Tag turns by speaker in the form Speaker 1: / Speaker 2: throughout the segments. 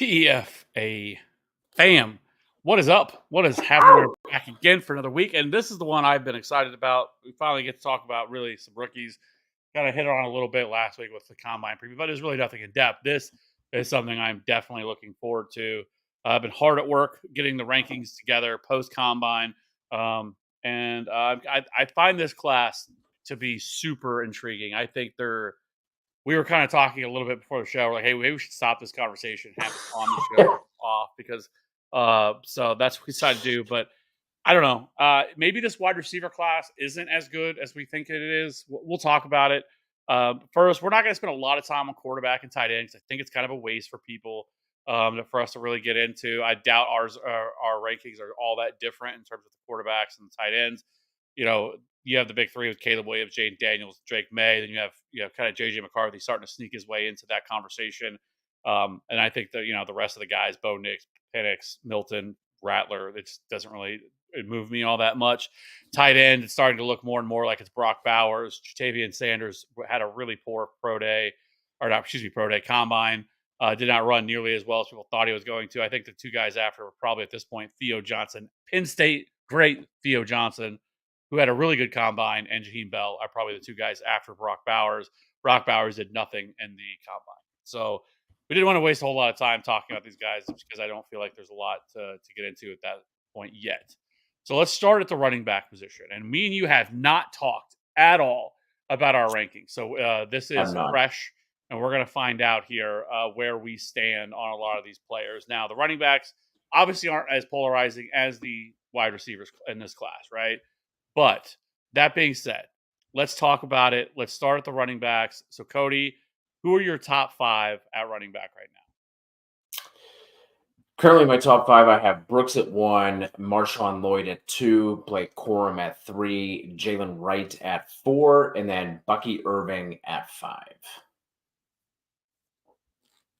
Speaker 1: PFA fam, what is up? What is happening? We're back again for another week, and this is the one I've been excited about. We finally get to talk about really some rookies. Kind of hit on a little bit last week with the combine preview, but there's really nothing in depth. This is something I'm definitely looking forward to. I've been hard at work getting the rankings together post combine, and I find this class to be super intriguing. I think we were kind of talking a little bit before the show. We're like, hey, maybe we should stop this conversation, have this on the show off because so that's what we decided to do. But I don't know. Maybe this wide receiver class isn't as good as we think it is. We'll talk about it. First, we're not going to spend a lot of time on quarterback and tight ends. I think it's kind of a waste for people for us to really get into. I doubt our rankings are all that different in terms of the quarterbacks and the tight ends. You have the big three with Caleb Williams, Jaden Daniels, Drake May. Then you have kind of JJ McCarthy starting to sneak his way into that conversation. And I think that the rest of the guys, Bo Nix, Penix, Milton, Rattler, it just doesn't really move me all that much. Tight end, it's starting to look more and more like it's Brock Bowers. Jatavian Sanders had a really poor pro day combine. Did not run nearly as well as people thought he was going to. I think the two guys after were probably at this point Theo Johnson, Penn State, great Theo Johnson, who had a really good combine, and Jaheim Bell are probably the two guys after Brock Bowers. Brock Bowers did nothing in the combine. So we didn't want to waste a whole lot of time talking about these guys because I don't feel like there's a lot to get into at that point yet. So let's start at the running back position. And me and you have not talked at all about our rankings. So this is fresh, and we're going to find out here where we stand on a lot of these players. Now, the running backs obviously aren't as polarizing as the wide receivers in this class, right? But that being said, let's talk about it. Let's start at the running backs. So, Cody, who are your top five at running back right now?
Speaker 2: Currently, my top five, I have Brooks at 1, Marshawn Lloyd at 2, Blake Corum at 3, Jalen Wright at 4, and then Bucky Irving at 5.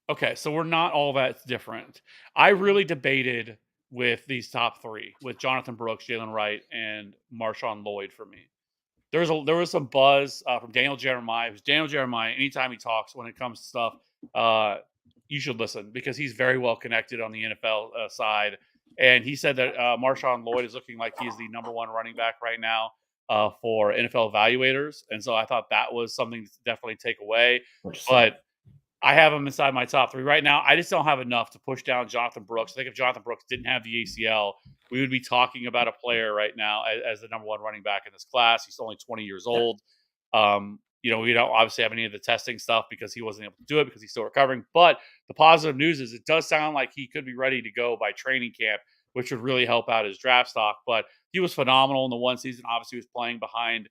Speaker 1: Okay, so we're not all that different. I really debated with these top three, with Jonathan Brooks, Jalen Wright, and Marshawn Lloyd for me. There was some buzz from Daniel Jeremiah. Who's Daniel Jeremiah? Anytime he talks when it comes to stuff, you should listen because he's very well connected on the NFL side. And he said that Marshawn Lloyd is looking like he's the number one running back right now for NFL evaluators. And so I thought that was something to definitely take away. But I have him inside my top three right now. I just don't have enough to push down Jonathan Brooks. I think if Jonathan Brooks didn't have the ACL, we would be talking about a player right now as the number one running back in this class. He's only 20 years old. We don't obviously have any of the testing stuff because he wasn't able to do it because he's still recovering. But the positive news is it does sound like he could be ready to go by training camp, which would really help out his draft stock. But he was phenomenal in the one season. Obviously, he was playing behind,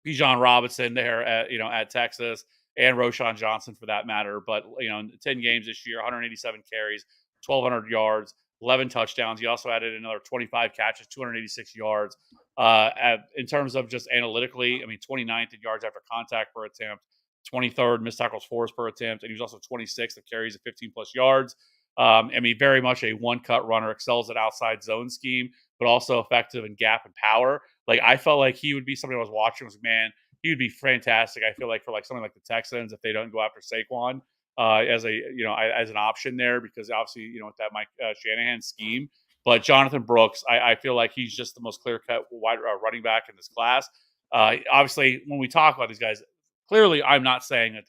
Speaker 1: Bijan Robinson there at Texas and Roschon Johnson for that matter. But, in 10 games this year, 187 carries, 1,200 yards, 11 touchdowns. He also added another 25 catches, 286 yards. In terms of just analytically, 29th in yards after contact per attempt, 23rd missed tackles forced per attempt, and he was also 26th of carries at 15 plus yards. Very much a one-cut runner, excels at outside zone scheme, but also effective in gap and power. Like, I felt like he would be somebody I was watching. Man, he would be fantastic. I feel like for something like the Texans, if they don't go after Saquon as an option there, because obviously with that Mike Shanahan scheme. But Jonathan Brooks, I feel like he's just the most clear-cut wide running back in this class. Obviously, when we talk about these guys, clearly I'm not saying that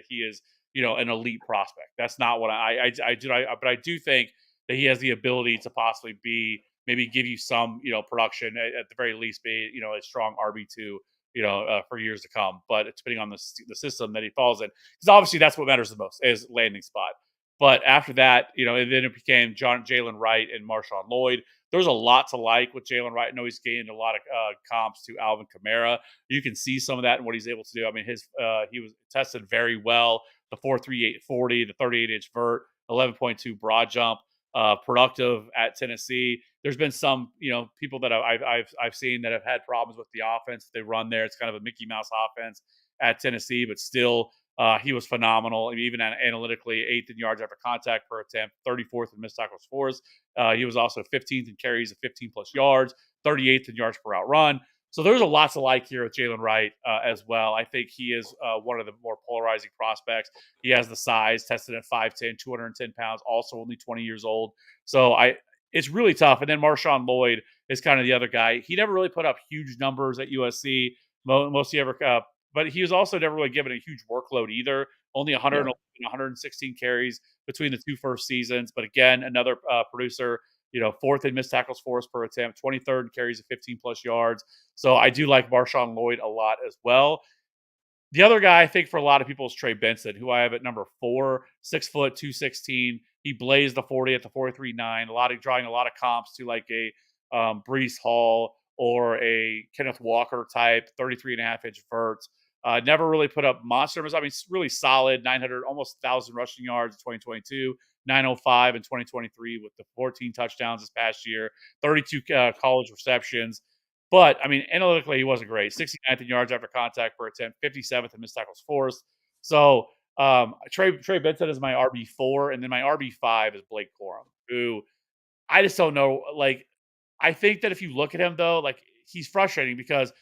Speaker 1: he is an elite prospect. That's not what I do. But I do think that he has the ability to possibly maybe give you some, production at the very least, be, a strong RB2, for years to come. But it's depending on the system that he falls in, because obviously that's what matters the most is landing spot. But after that, and then it became Jalen Wright and Marshawn Lloyd. There's a lot to like with Jalen Wright. I know he's gained a lot of comps to Alvin Kamara. You can see some of that in what he's able to do. He was tested very well. The 4.38 40, the 38-inch vert, 11.2 broad jump, productive at Tennessee. There's been some, people that I've seen that have had problems with the offense they run there. It's kind of a Mickey Mouse offense at Tennessee, but still, he was phenomenal. Even analytically, 8th in yards after contact per attempt, 34th in missed tackles forced. He was also 15th in carries of 15 plus yards, 38th in yards per out run. So there's a lot to like here with Jalen Wright as well. I think he is one of the more polarizing prospects. He has the size, tested at 5'10", 210 pounds, also only 20 years old. So it's really tough. And then Marshawn Lloyd is kind of the other guy. He never really put up huge numbers at USC. Mostly ever, but he was also never really given a huge workload either. Only 111,
Speaker 2: Yeah.
Speaker 1: 116 carries between the two first seasons. But again, another producer, fourth in missed tackles force per attempt, 23rd in carries of 15 plus yards. So I do like Marshawn Lloyd a lot as well. The other guy I think for a lot of people is Trey Benson, who I have at number 4, 6', 216. He blazed the 40 at the 4.39. Drawing a lot of comps to like a Brees Hall or a Kenneth Walker type, 33.5-inch verts. Never really put up monster numbers. I mean, it's really solid, 900, almost 1,000 rushing yards in 2022, 905 in 2023 with the 14 touchdowns this past year, 32 college receptions. But I mean, analytically, he wasn't great. 69th in yards after contact per attempt, 57th in missed tackles forced. So Trey Benson is my RB4, and then my RB5 is Blake Corum, who I just don't know. Like, I think that if you look at him though, like he's frustrating because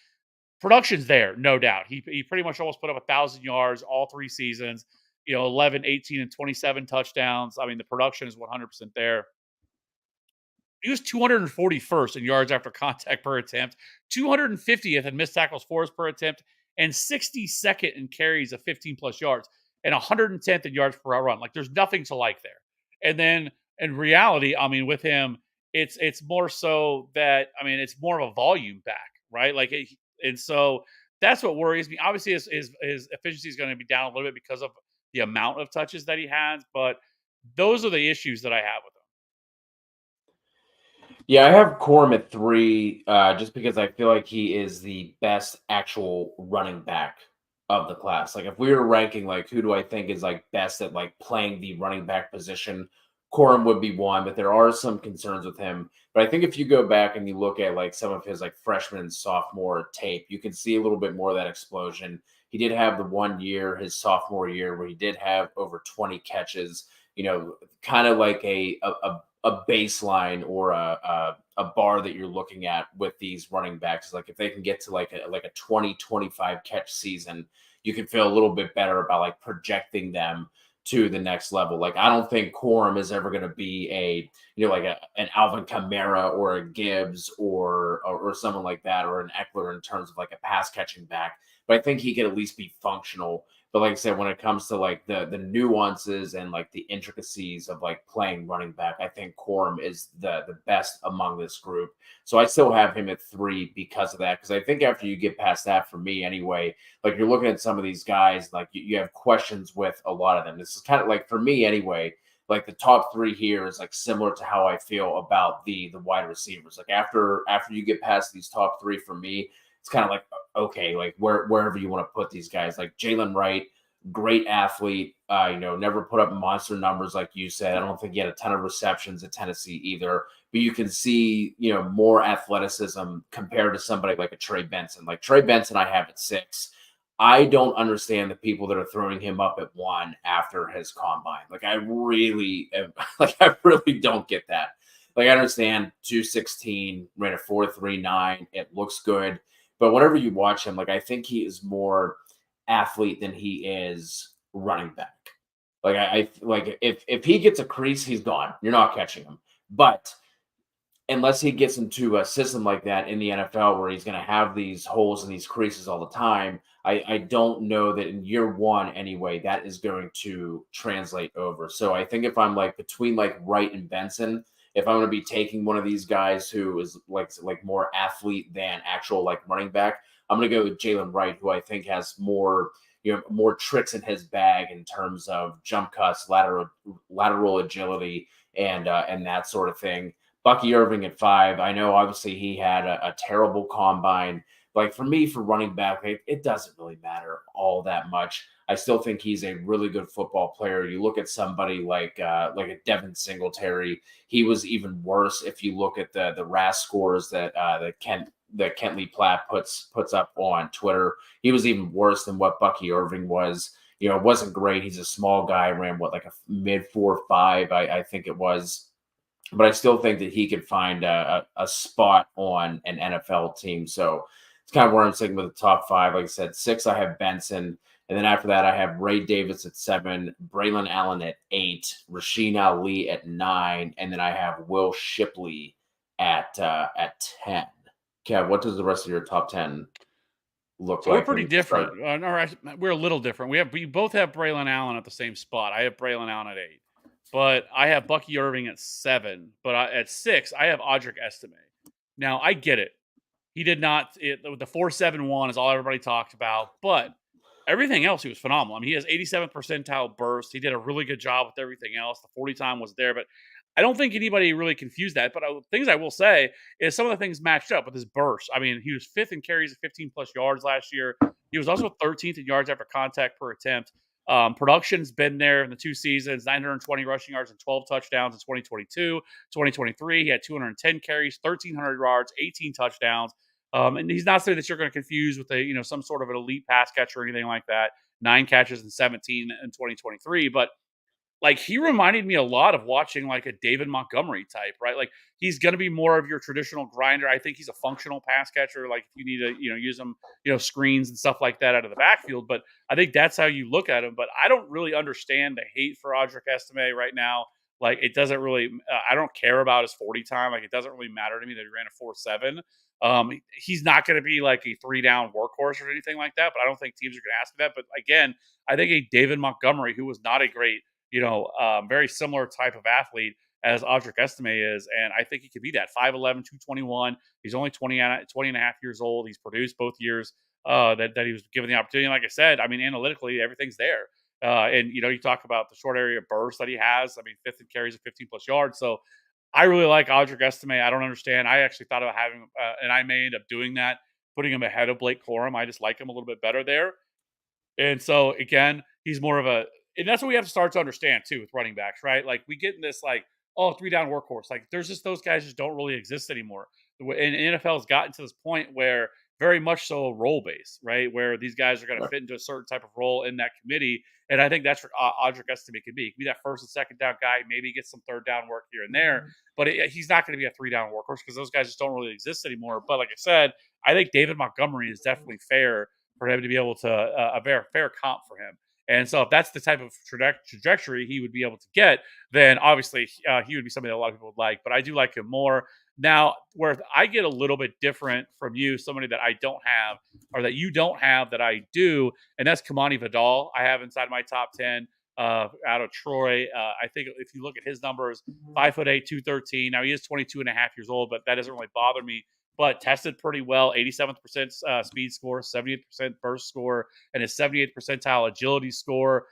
Speaker 1: production's there, no doubt. He pretty much almost put up 1,000 yards all 3 seasons. 11, 18, and 27 touchdowns. I mean, the production is 100% there. He was 241st in yards after contact per attempt, 250th in missed tackles forced per attempt, and 62nd in carries of 15 plus yards, and 110th in yards per run. Like, there's nothing to like there. And then in reality, I mean, with him, it's more so that it's more of a volume back, right? And so that's what worries me. Obviously, his efficiency is going to be down a little bit because of the amount of touches that he has, but those are the issues that I have with him.
Speaker 2: Yeah, I have Corum at 3, just because I feel like he is the best actual running back of the class. Like, if we were ranking, like, who do I think is like best at like playing the running back position, Corum would be one. But there are some concerns with him. But I think if you go back and you look at like some of his like freshman and sophomore tape, you can see a little bit more of that explosion. He did have the 1 year, his sophomore year, where he did have over 20 catches. Kind of like a baseline or a bar that you're looking at with these running backs. Like, if they can get to like a 20-25 catch season, you can feel a little bit better about like projecting them to the next level. Like, I don't think Corum is ever going to be an Alvin Kamara or a Gibbs or someone like that, or an Eckler in terms of like a pass catching back. But I think he could at least be functional. But like I said, when it comes to like the nuances and like the intricacies of like playing running back, I think Corum is the best among this group. So I still have him at 3 because of that. Because I think after you get past that, for me anyway, like, you're looking at some of these guys, like you have questions with a lot of them. This is kind of like, for me anyway, like the top 3 here is like similar to how I feel about the wide receivers. Like, after you get past these top 3, for me, it's kind of like, okay, like wherever you want to put these guys, like Jalen Wright, great athlete, never put up monster numbers like you said. I don't think he had a ton of receptions at Tennessee either, but you can see, more athleticism compared to somebody like a Trey Benson. Like, Trey Benson, I have at 6. I don't understand the people that are throwing him up at 1 after his combine. Like, I really, like, I really don't get that. Like, I understand 216, ran a 4.39. It looks good. But whenever you watch him, like, I think he is more athlete than he is running back. Like, I like, if he gets a crease, he's gone. You're not catching him. But unless he gets into a system like that in the NFL where he's going to have these holes and these creases all the time, I don't know that in year 1 anyway, that is going to translate over. So I think if I'm like between like Wright and Benson, if I'm going to be taking one of these guys who is like more athlete than actual like running back, I'm going to go with Jalen Wright, who I think has more tricks in his bag in terms of jump cuts, lateral agility, and that sort of thing. Bucky Irving at 5. I know obviously he had a terrible combine. Like, for me, for running back, it doesn't really matter all that much. I still think he's a really good football player. You look at somebody like a Devin Singletary. He was even worse if you look at the RAS scores that Kentley Platt puts up on Twitter. He was even worse than what Bucky Irving was. It wasn't great. He's a small guy, ran like a mid 4.5, I think it was. But I still think that he could find a spot on an NFL team. So it's kind of where I'm sticking with the top five. Like I said, 6, I have Benson. And then after that, I have Ray Davis at 7, Braylon Allen at 8, Rasheen Ali at 9, and then I have Will Shipley at 10. Kev, what does the rest of your top 10 look
Speaker 1: So we're
Speaker 2: like
Speaker 1: pretty
Speaker 2: when you start?
Speaker 1: different. We're a little different. We both have Braylon Allen at the same spot. I have Braylon Allen at 8, but I have Bucky Irving at 7. But at 6, I have Audric Estime. Now I get it. He did not. The 4.71 is all everybody talked about, but everything else he was phenomenal. I mean, he has 87th percentile burst. He did a really good job with everything else. The 40 time was there, but I don't think anybody really confused that. But things I will say is some of the things matched up with his burst. I mean, he was 5th in carries at 15 plus yards last year. He was also 13th in yards after contact per attempt. Production's been there in the 2 seasons, 920 rushing yards and 12 touchdowns in 2022. 2023, he had 210 carries, 1,300 yards, 18 touchdowns. And he's not something that you're going to confuse with some sort of an elite pass catcher or anything like that. 9 catches and 17 in 2023, but like he reminded me a lot of watching like a David Montgomery type, right? Like he's going to be more of your traditional grinder. I think he's a functional pass catcher. Like if you need to, use him, screens and stuff like that out of the backfield. But I think that's how you look at him. But I don't really understand the hate for Audric Estime right now. Like it doesn't really, I don't care about his 40 time. Like it doesn't really matter to me that he ran a 4.7. He's not going to be like a 3-down workhorse or anything like that. But I don't think teams are going to ask for that. But again, I think a David Montgomery, who was not a great very similar type of athlete as Audric Estime is. And I think he could be that 5'11, 221. He's only 20 and a half years old. He's produced both years that he was given the opportunity. And like I said, I mean, analytically, everything's there. And, you talk about the short area burst that he has. I mean, 5th in carries of 15 plus yards. So I really like Audric Estime. I don't understand. I actually thought about having, and I may end up doing that, putting him ahead of Blake Corum. I just like him a little bit better there. And so again, he's more of a, and that's what we have to start to understand too with running backs, right? Like we get in this like, oh, 3-down workhorse. Like there's just those guys just don't really exist anymore. And NFL has gotten to this point where very much so role based, right? Where these guys are going to fit into a certain type of role in that committee. And I think that's what Audric Estime could be. He could be that first and second down guy, maybe get some third down work here and there, but he's not going to be a 3-down workhorse because those guys just don't really exist anymore. But like I said, I think David Montgomery is definitely fair for him to be able to a very fair comp for him. And so if that's the type of trajectory he would be able to get, then obviously he would be somebody that a lot of people would like. But I do like him more. Now, where I get a little bit different from you, somebody that I don't have or that you don't have that I do, and that's Kamani Vidal. I have inside my top 10 out of Troy. I think if you look at his numbers, 5'8", 213. Now he is 22 and a half years old, but that doesn't really bother me. But tested pretty well, 87th speed score, 70th burst score, and his 78th percentile agility score.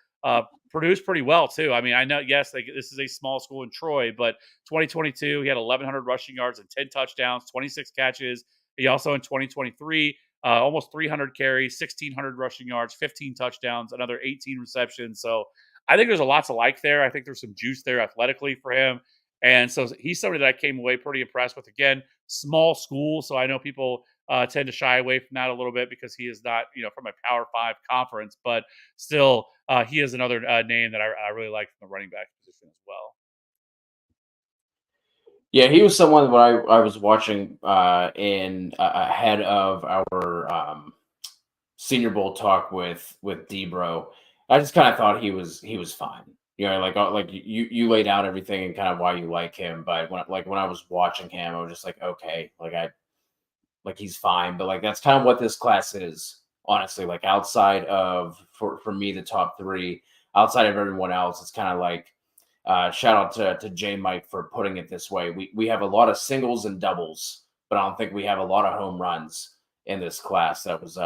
Speaker 1: Produced pretty well too. I mean, I know, yes, this is a small school in Troy, but 2022 he had 1,100 rushing yards and 10 touchdowns, 26 catches. He also in 2023 almost 300 carries, 1,600 rushing yards, 15 touchdowns, another 18 receptions. So I think there's a lot to like there. I think there's some juice there athletically for him. And so he's somebody that I came away pretty impressed with. Again, small school, so I know people tend to shy away from that a little bit because he is not, from a Power 5 conference, but still, he is another name that I really like from the running back position as well.
Speaker 2: Yeah, he was someone that I was watching in ahead of our Senior Bowl talk with Debro. I just kind of thought he was fine. Like you laid out everything and kind of why you like him, but when I was watching him, I was just like, okay, like he's fine, but like that's kind of what this class is, honestly. Like outside of for me the top 3, outside of everyone else, it's kind of like shout out to J Mike for putting it this way. We have a lot of singles and doubles, but I don't think we have a lot of home runs in this class. That was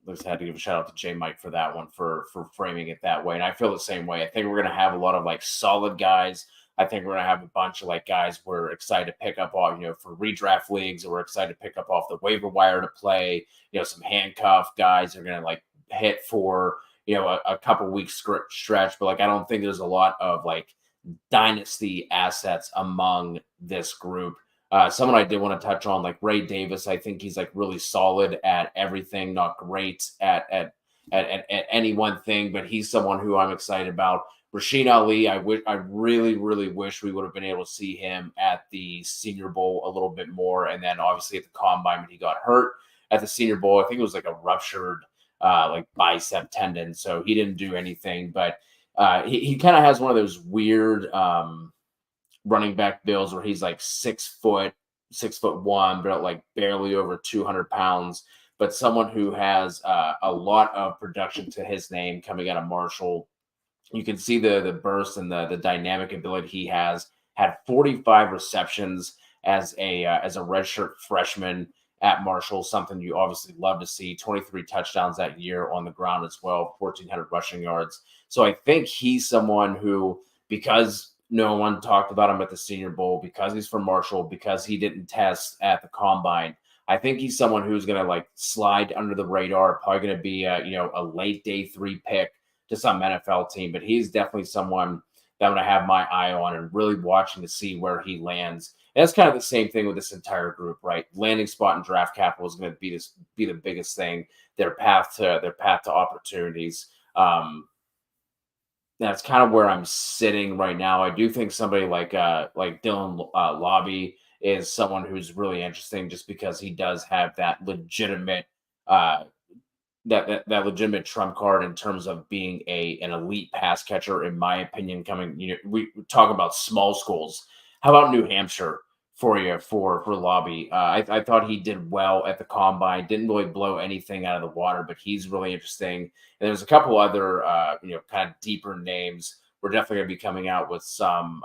Speaker 2: just had to give a shout out to J Mike for that one, for framing it that way. And I feel the same way. I think we're gonna have a lot of like solid guys. I think we're gonna have a bunch of like guys we're excited to pick up off, for redraft leagues, or we're excited to pick up off the waiver wire to play. Some handcuff guys are gonna like hit for a couple weeks stretch, but like I don't think there's a lot of like dynasty assets among this group. Someone I did want to touch on, like Ray Davis. I think he's like really solid at everything, not great at any one thing, but he's someone who I'm excited about. Rasheen Ali, I really, really wish we would have been able to see him at the Senior Bowl a little bit more, and then obviously at the Combine when he got hurt. at the Senior Bowl. I think it was like a ruptured like bicep tendon, so he didn't do anything. But he kind of has one of those weird running back builds where he's like 6 foot, 6'1", but like barely over 200 pounds. But someone who has a lot of production to his name coming out of Marshall. You can see the burst and the dynamic ability he has. Had 45 receptions as a redshirt freshman at Marshall, something you obviously love to see. 23 touchdowns that year on the ground as well, 1,400 rushing yards. So I think he's someone who, because no one talked about him at the Senior Bowl, because he's from Marshall, because he didn't test at the combine, I think he's someone who's going to like slide under the radar, probably going to be a late day 3 pick to some NFL team, but he's definitely someone that I'm going to have my eye on and really watching to see where he lands. And that's kind of the same thing with this entire group, right? Landing spot and draft capital is going to be the biggest thing. Their path to opportunities. That's kind of where I'm sitting right now. I do think somebody like Dylan Lobby is someone who's really interesting, just because he does have that legitimate uh, that legitimate trump card in terms of being an elite pass catcher, in my opinion. Coming, we talk about small schools. How about New Hampshire for you for Lobby? I thought he did well at the combine. Didn't really blow anything out of the water, but he's really interesting. And there's a couple other kind of deeper names. We're definitely going to be coming out with some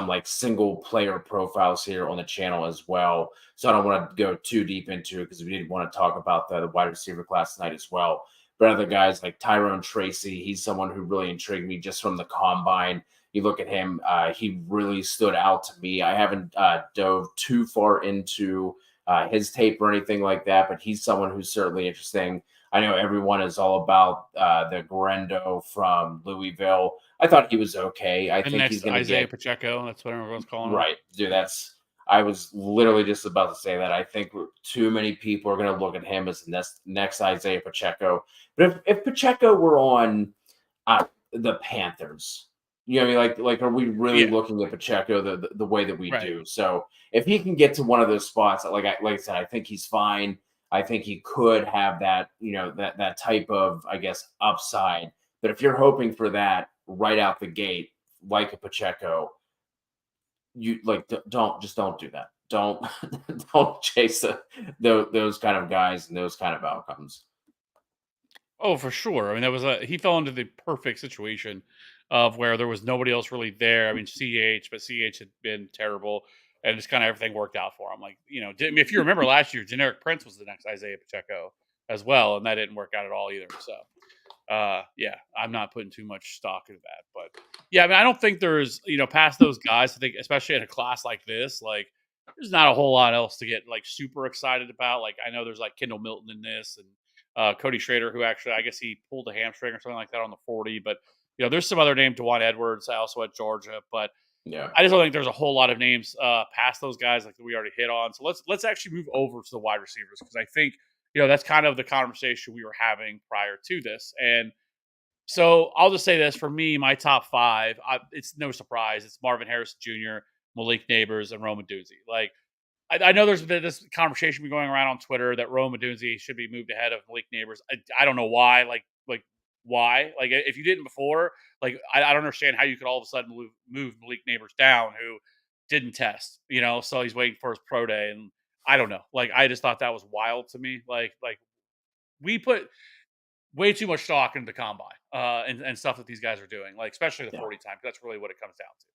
Speaker 2: like single player profiles here on the channel as well. So I don't want to go too deep into it because we didn't want to talk about the wide receiver class tonight as well. But other guys like Tyrone Tracy, he's someone who really intrigued me just from the combine. You look at him, he really stood out to me. I haven't dove too far into his tape or anything like that, but he's someone who's certainly interesting. I know everyone is all about the Guerendo from Louisville. I thought he was okay. I
Speaker 1: The
Speaker 2: think he's
Speaker 1: next
Speaker 2: going to
Speaker 1: Isaiah
Speaker 2: get
Speaker 1: Pacheco, that's what everyone's calling him.
Speaker 2: right. Dude, I was literally just about to say that. I think too many people are going to look at him as the next Isaiah Pacheco. But if Pacheco were on the Panthers, you know, what I mean, like, are we really
Speaker 1: Yeah,
Speaker 2: looking at Pacheco the way that we
Speaker 1: right.
Speaker 2: do? So if he can get to one of those spots, like I said, I think he's fine. I think he could have that, that type of, I guess, upside. But if you're hoping for that right out the gate, like a Pacheco, you like don't do that. Don't don't chase those kind of guys and those kind of outcomes.
Speaker 1: Oh, for sure. I mean, he fell into the perfect situation of where there was nobody else really there. I mean, but CH had been terrible, and just kind of everything worked out for him. Like, if you remember last year, Generic Prince was the next Isaiah Pacheco as well, and that didn't work out at all either. So, yeah, I'm not putting too much stock into that, but yeah, I mean, I don't think there's, past those guys. I think, especially in a class like this, like, there's not a whole lot else to get like super excited about. Like, I know there's like Kendall Milton in this, and Cody Schrader, who actually, I guess he pulled a hamstring or something like that on the 40. But there's some other name, Dewan Edwards, also at Georgia. But
Speaker 2: Yeah.
Speaker 1: I just don't think there's a whole lot of names past those guys like we already hit on. So let's actually move over to the wide receivers, because I think that's kind of the conversation we were having prior to this. And so I'll just say this: for me, my top five, it's no surprise, it's Marvin Harrison Jr., Malik Neighbors, and Rome Odunze. Like, I know there's been this conversation been going around on Twitter that Rome Odunze should be moved ahead of Malik Neighbors. I don't know why. Like why? Like, if you didn't before, like, I don't understand how you could all of a sudden move Malik Neighbors down, who didn't test. So he's waiting for his pro day, and I don't know. Like, I just thought that was wild to me. Like we put way too much stock into the combine and stuff that these guys are doing, like especially the
Speaker 2: Yeah.
Speaker 1: 40 time. That's really what it comes down to.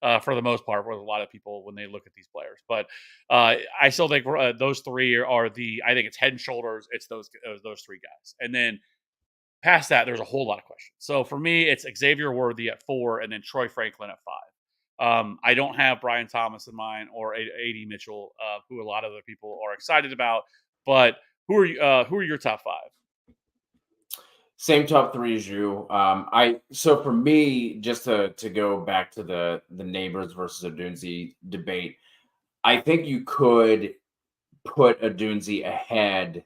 Speaker 1: But for the most part, with a lot of people when they look at these players, but I still think those three are I think it's head and shoulders. It's those three guys, and then past that, there's a whole lot of questions. So for me, it's Xavier Worthy at 4, and then Troy Franklin at 5. I don't have Brian Thomas in mind or A.D. Mitchell, who a lot of other people are excited about. But who are you? Who are your top 5?
Speaker 2: Same top three as you. So for me, just to go back to the Neighbors versus Odunze debate, I think you could put Odunze ahead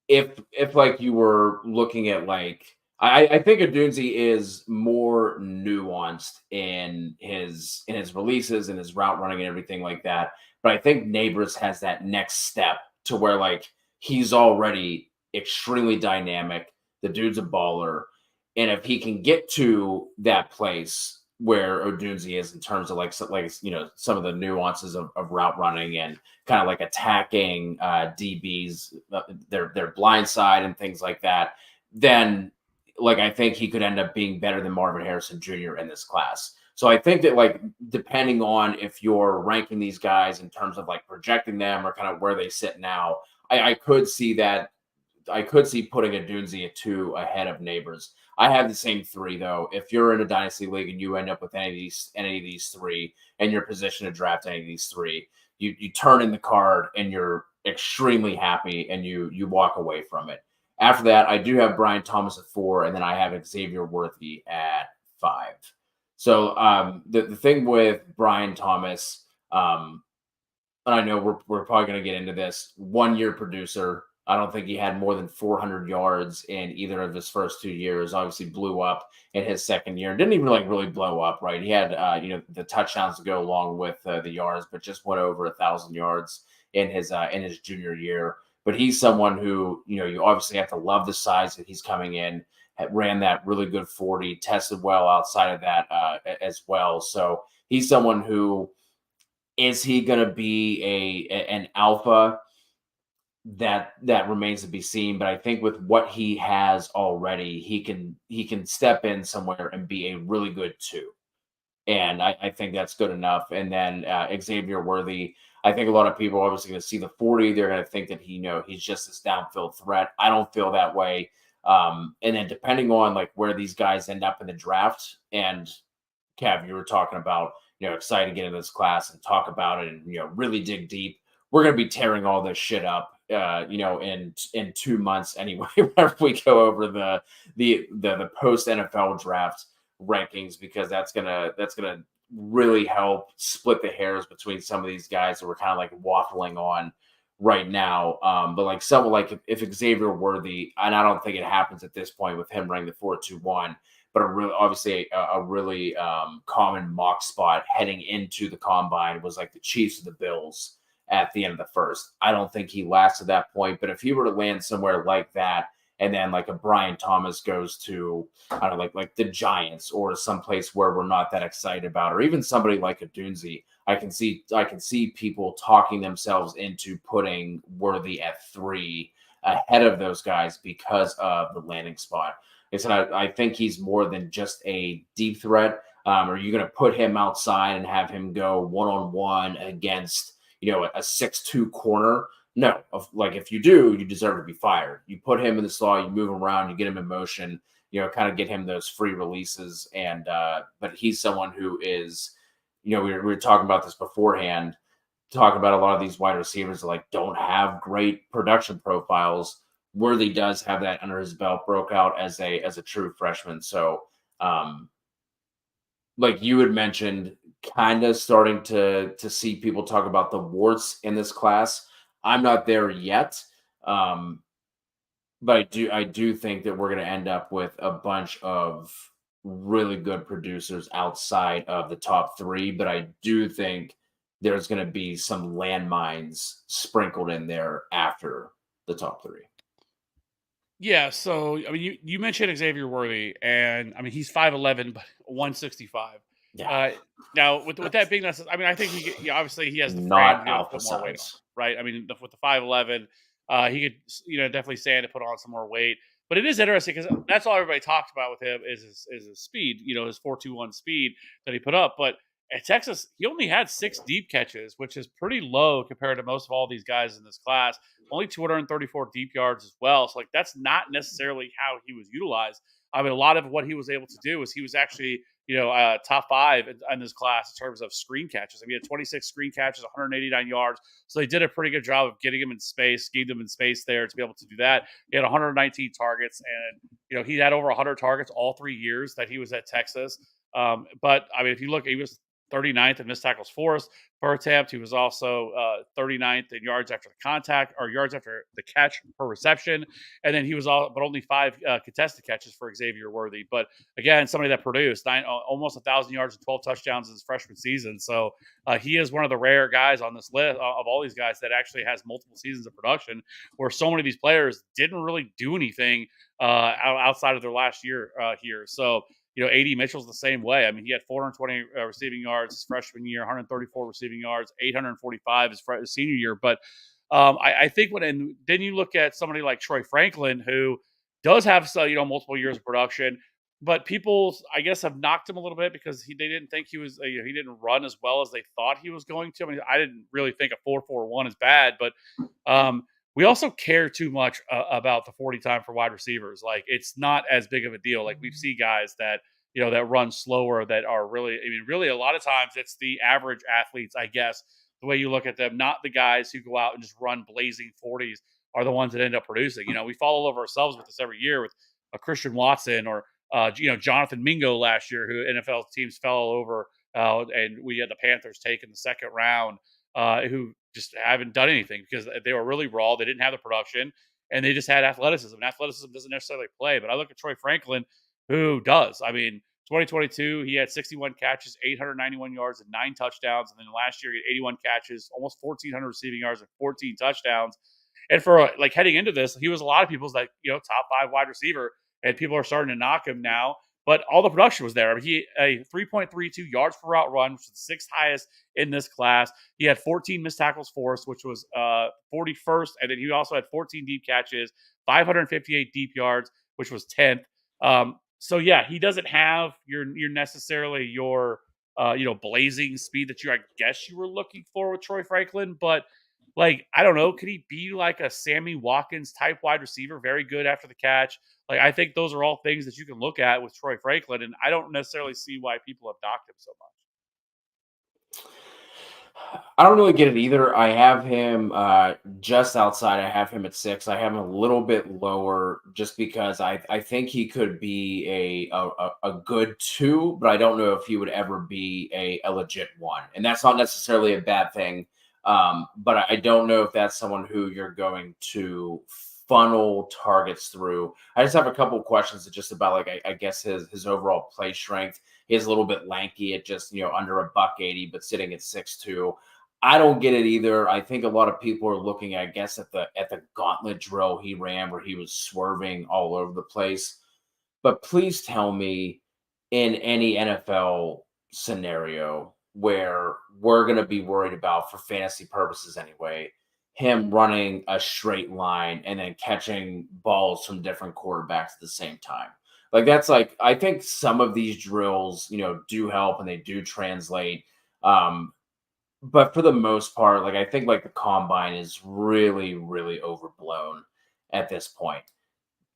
Speaker 2: if like you were looking at like I think Odunze is more nuanced in his releases and his route running and everything like that. But I think Neighbors has that next step to where like he's already extremely dynamic. The dude's a baller. And if he can get to that place where Odunze is in terms of like some of the nuances of route running and kind of like attacking DBs, their blind side and things like that, then like I think he could end up being better than Marvin Harrison Jr. in this class. So I think that like depending on if you're ranking these guys in terms of like projecting them or kind of where they sit now, I could see that I could see putting a Dunzi at 2 ahead of Neighbors. I have the same 3 though. If you're in a dynasty league and you end up with any of these 3, and you're positioned to draft any of these 3, you turn in the card and you're extremely happy and you walk away from it. After that, I do have Brian Thomas at 4, and then I have Xavier Worthy at 5. So the thing with Brian Thomas, and I know we're probably going to get into this, 1-year producer. I don't think he had more than 400 yards in either of his first 2 years. Obviously, blew up in his second year and didn't even like really blow up. Right, he had the touchdowns to go along with the yards, but just went over 1,000 yards in his junior year. But he's someone who you obviously have to love the size that he's coming in. Ran that really good 40, tested well outside of that as well. So he's someone who, is he going to be an alpha? That remains to be seen. But I think with what he has already, he can step in somewhere and be a really good 2. And I think that's good enough. And then Xavier Worthy, I think a lot of people are obviously going to see the 40. They're going to think that he's just this downfield threat. I don't feel that way. And then depending on like where these guys end up in the draft, and Kev, you were talking about, excited to get into this class and talk about it and, really dig deep. We're going to be tearing all this shit up, in 2 months anyway, whenever we go over the post NFL draft rankings, because that's gonna really help split the hairs between some of these guys that we're kind of like waffling on right now. But like someone like if Xavier Worthy, and I don't think it happens at this point with him running the 4.21, but a really common mock spot heading into the combine was like the Chiefs of the Bills at the end of the first. I don't think he lasts to that point, but if he were to land somewhere like that, and then like a Brian Thomas goes to, I don't know, like the Giants or someplace where we're not that excited about, or even somebody like a Dunzi, I can see people talking themselves into putting Worthy at 3 ahead of those guys because of the landing spot. I think he's more than just a deep threat. Are you going to put him outside and have him go one-on-one against a 6'2" corner? No. If you do, you deserve to be fired. You put him in the slot, you move him around, you get him in motion, kind of get him those free releases. And but he's someone who is, we were talking about this beforehand, talking about a lot of these wide receivers that like don't have great production profiles. Worthy does have that under his belt, broke out as a true freshman. So like you had mentioned, kind of starting to see people talk about the warts in this class. I'm not there yet, but I do think that we're going to end up with a bunch of really good producers outside of the top 3. But I do think there's going to be some landmines sprinkled in there after the top 3.
Speaker 1: Yeah, so I mean, you mentioned Xavier Worthy, and I mean he's 5'11", but 165.
Speaker 2: Yeah,
Speaker 1: Now with that being necessary, I mean I think obviously he has the frame to
Speaker 2: not
Speaker 1: be able to
Speaker 2: alpha
Speaker 1: put more weight on,
Speaker 2: size.
Speaker 1: right? I mean with the 5'11", he could definitely stand to put on some more weight. But it is interesting because that's all everybody talks about with him is his speed, his 4.21 speed that he put up. But at Texas, he only had 6 deep catches, which is pretty low compared to most of all these guys in this class. Only 234 deep yards as well. So, like, that's not necessarily how he was utilized. I mean, a lot of what he was able to do is he was actually, top 5 in this class in terms of screen catches. I mean, he had 26 screen catches, 189 yards. So they did a pretty good job of getting him in space, gave him in space there to be able to do that. He had 119 targets, and, he had over 100 targets all 3 years that he was at Texas. But, I mean, if you look, he was 39th in missed tackles forced per attempt. He was also 39th in yards after the contact or yards after the catch per reception. And then he was but only 5 contested catches for Xavier Worthy. But again, somebody that produced almost 1,000 yards and 12 touchdowns in his freshman season. So he is one of the rare guys on this list of all these guys that actually has multiple seasons of production, where so many of these players didn't really do anything outside of their last year here. So AD Mitchell's the same way. I mean, he had 420 receiving yards his freshman year, 134 receiving yards, 845 his senior year. But I think then you look at somebody like Troy Franklin, who does have multiple years of production, but people I guess have knocked him a little bit because they didn't think he was he didn't run as well as they thought he was going to. I mean, I didn't really think a 4.41 is bad, but we also care too much about the 40 time for wide receivers. Like, it's not as big of a deal. Like, we see guys that that run slower, that are really, I mean, really a lot of times it's the average athletes, I guess, the way you look at them, not the guys who go out and just run blazing 40s are the ones that end up producing. We fall all over ourselves with this every year with a Christian Watson or Jonathan Mingo last year, who NFL teams fell all over, and we had the Panthers take in the second round, who just haven't done anything because they were really raw. They didn't have the production, and they just had athleticism. And athleticism doesn't necessarily play. But I look at Troy Franklin, who does. I mean, 2022, he had 61 catches, 891 yards, and 9 touchdowns. And then last year, he had 81 catches, almost 1,400 receiving yards, and 14 touchdowns. And for like heading into this, he was a lot of people's top 5 wide receiver, and people are starting to knock him now. But all the production was there. I mean, he a 3.32 yards per route run, which is the 6th highest in this class. He had 14 missed tackles forced, which was 41st, and then he also had 14 deep catches, 558 deep yards, which was 10th. So yeah, he doesn't have your blazing speed that I guess you were looking for with Troy Franklin, but like, I don't know, could he be like a Sammy Watkins type wide receiver, very good after the catch? Like, I think those are all things that you can look at with Troy Franklin, and I don't necessarily see why people have knocked him so much.
Speaker 2: I don't really get it either. I have him just outside. I have him at 6. I have him a little bit lower just because I think he could be a good 2, but I don't know if he would ever be a legit 1. And that's not necessarily a bad thing. But I don't know if that's someone who you're going to funnel targets through. I just have a couple of questions just about, like, I guess his overall play strength. He's a little bit lanky at just under a $180, but sitting at 6'2". I don't get it either. I think a lot of people are looking, I guess, at the gauntlet drill he ran where he was swerving all over the place. But please tell me, in any NFL scenario where we're going to be worried about, for fantasy purposes anyway, him running a straight line and then catching balls from different quarterbacks at the same time. Like, that's like, I think some of these drills, do help and they do translate. But for the most part, like, I think like the combine is really, really overblown at this point.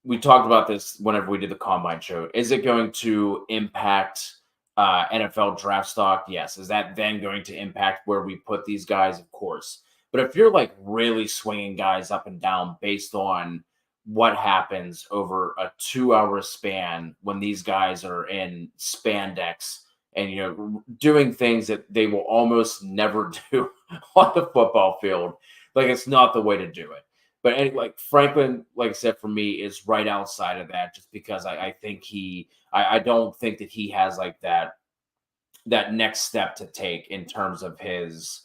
Speaker 2: We talked about this whenever we did the combine show. Is it going to impact NFL draft stock? Yes. Is that then going to impact where we put these guys? Of course. But if you're like really swinging guys up and down based on what happens over a 2-hour span when these guys are in spandex and doing things that they will almost never do on the football field, like, it's not the way to do it. But like Franklin, like I said, for me is right outside of that, just because I think I don't think that he has like that next step to take in terms of his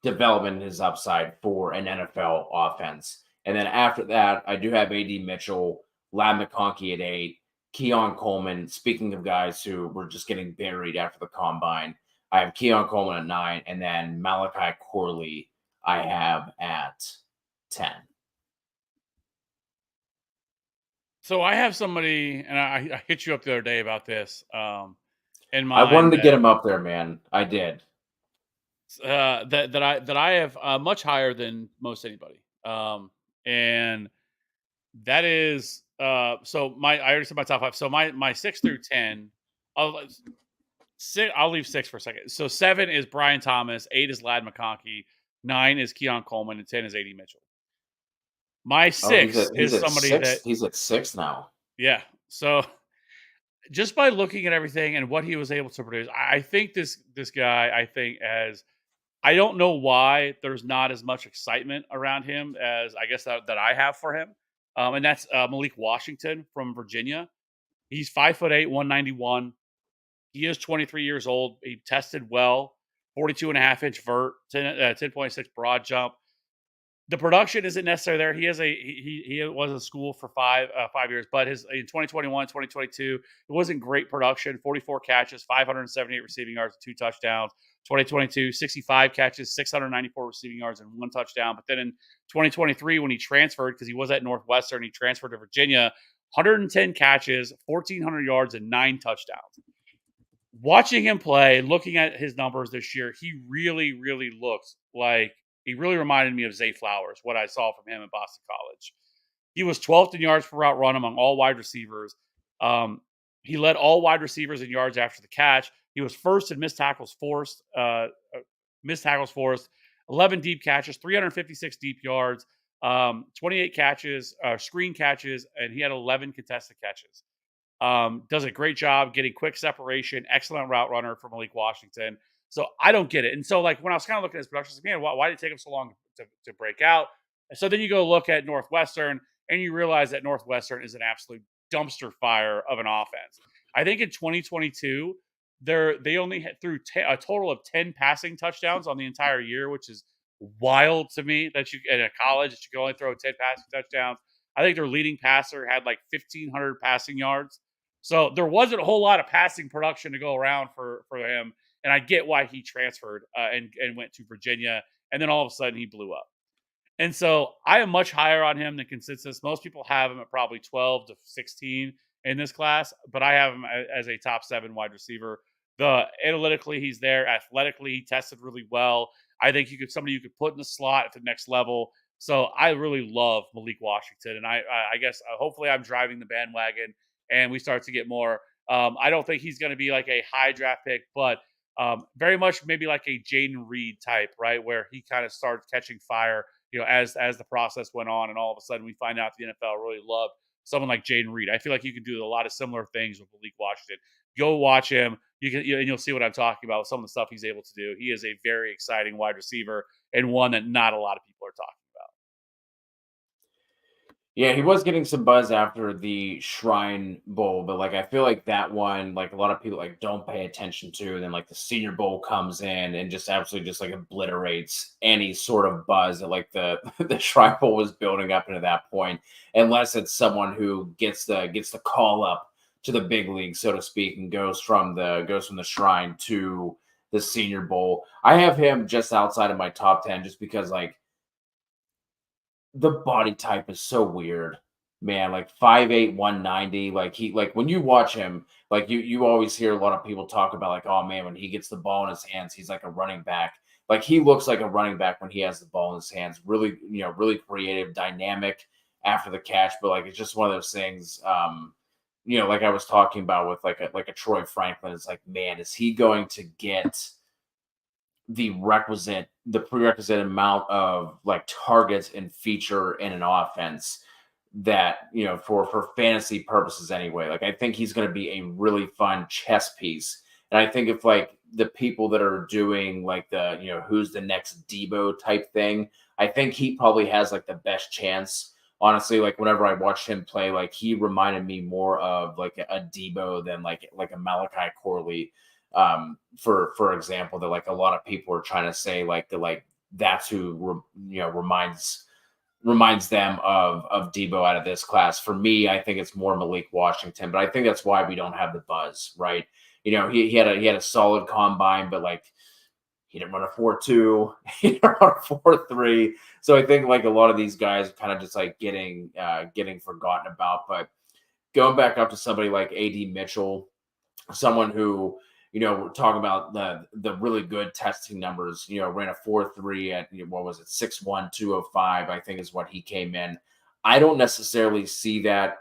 Speaker 2: development, his upside for an NFL offense. And then after that, I do have AD Mitchell, Lab McConkey at 8, Keon Coleman. Speaking of guys who were just getting buried after the combine, I have Keon Coleman at 9, and then Malachi Corley I have at 10.
Speaker 1: So I have somebody, and I hit you up the other day about this. In
Speaker 2: I
Speaker 1: mind
Speaker 2: wanted to get him up there, man. I did.
Speaker 1: that I have much higher than most anybody. And that is so I already said my top 5. So my 6 through 10, I'll leave 6 for a second. So 7 is Brian Thomas, 8 is Lad McConkey, 9 is Keon Coleman, and 10 is AD Mitchell. My 6 is somebody
Speaker 2: 6?
Speaker 1: that
Speaker 2: He's at 6 now.
Speaker 1: yeah. So just by looking at everything and what he was able to produce, I think this guy, I think as I don't know why there's not as much excitement around him as I guess that I have for him. And that's Malik Washington from Virginia. He's 5'8", 191. He is 23 years old. He tested well, 42 and a half inch vert, 10.6 broad jump. The production isn't necessarily there. He has a he was in school for 5 years, but his in 2021, 2022, it wasn't great production. 44 catches, 578 receiving yards, 2 touchdowns. 2022, 65 catches, 694 receiving yards, and 1 touchdown. But then in 2023, when he transferred, because he was at Northwestern, he transferred to Virginia, 110 catches, 1,400 yards, and 9 touchdowns. Watching him play, looking at his numbers this year, he really, really looks like he really reminded me of Zay Flowers, what I saw from him at Boston College. He was 12th in yards per route run among all wide receivers. He led all wide receivers in yards after the catch. He was first in missed tackles forced, 11 deep catches, 356 deep yards, 28 catches, screen catches, and he had 11 contested catches. Does a great job getting quick separation, excellent route runner for Malik Washington. So I don't get it. And so, like, when I was kind of looking at his production, I was like, man, why did it take him so long to break out? And so then you go look at Northwestern and you realize that Northwestern is an absolute dumpster fire of an offense. I think in 2022, they only threw a total of 10 passing touchdowns on the entire year, which is wild to me that you in a college that you can only throw 10 passing touchdowns. I think their leading passer had like 1,500 passing yards. So there wasn't a whole lot of passing production to go around for him, and I get why he transferred and went to Virginia, and then all of a sudden he blew up. And so I am much higher on him than consensus. Most people have him at probably 12 to 16 in this class, but I have him as a top 7 wide receiver. The analytically, he's there. Athletically, he tested really well. I think somebody you could put in the slot at the next level. So I really love Malik Washington, and I guess hopefully I'm driving the bandwagon, and we start to get more. I don't think he's going to be like a high draft pick, but very much maybe like a Jaden Reed type, right, where he kind of started catching fire, as the process went on, and all of a sudden we find out the NFL really loved someone like Jaden Reed. I feel like you can do a lot of similar things with Malik Washington. Go watch him. And you'll see what I'm talking about with some of the stuff he's able to do. He is a very exciting wide receiver and one that not a lot of people are talking about.
Speaker 2: Yeah, he was getting some buzz after the Shrine Bowl, but like I feel like that one, like a lot of people like don't pay attention to. And then like the Senior Bowl comes in and just absolutely just like obliterates any sort of buzz that like the the Shrine Bowl was building up into that point, unless it's someone who gets the call up to the big league, so to speak, and goes from the Shrine to the Senior Bowl. I have him just outside of my top 10 just because like the body type is so weird, man. Like 5'8", 190. Like when you watch him, like you always hear a lot of people talk about like, oh man, when he gets the ball in his hands, he's like a running back. Like he looks like a running back when he has the ball in his hands. Really, really creative, dynamic after the catch. But like it's just one of those things. Like I was talking about with like a Troy Franklin. It's like, man, is he going to get the prerequisite amount of like targets and feature in an offense that for fantasy purposes anyway. Like I think he's going to be a really fun chess piece, and I think if like the people that are doing like the who's the next Debo type thing, I think he probably has like the best chance. Honestly, like whenever I watched him play, like he reminded me more of like a Debo than like a Malachi Corley, for example, that like a lot of people are trying to say like that's who reminds them of Debo out of this class. For me, I think it's more Malik Washington, but I think that's why we don't have the buzz, right? He had a solid combine, but like he didn't run a 4.2, he didn't run a 4.3. So I think like a lot of these guys are kind of just like getting forgotten about. But going back up to somebody like AD Mitchell, someone who, we're talking about the really good testing numbers, ran a 4.3 at, what was it, 6'1", 205, I think is what he came in. I don't necessarily see that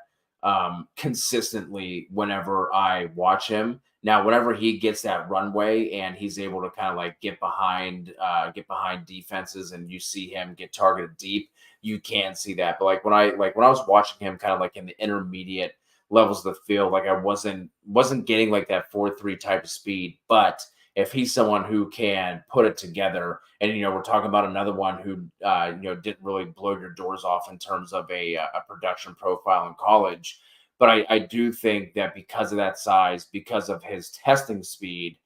Speaker 2: consistently whenever I watch him. Now, whenever he gets that runway and he's able to kind of like get behind defenses and you see him get targeted deep, you can see that. But like when I was watching him kind of like in the intermediate levels of the field. Like I wasn't getting like that 4.3 type of speed, but if he's someone who can put it together, and we're talking about another one who didn't really blow your doors off in terms of a production profile in college, but I do think that because of that size, because of his testing speed,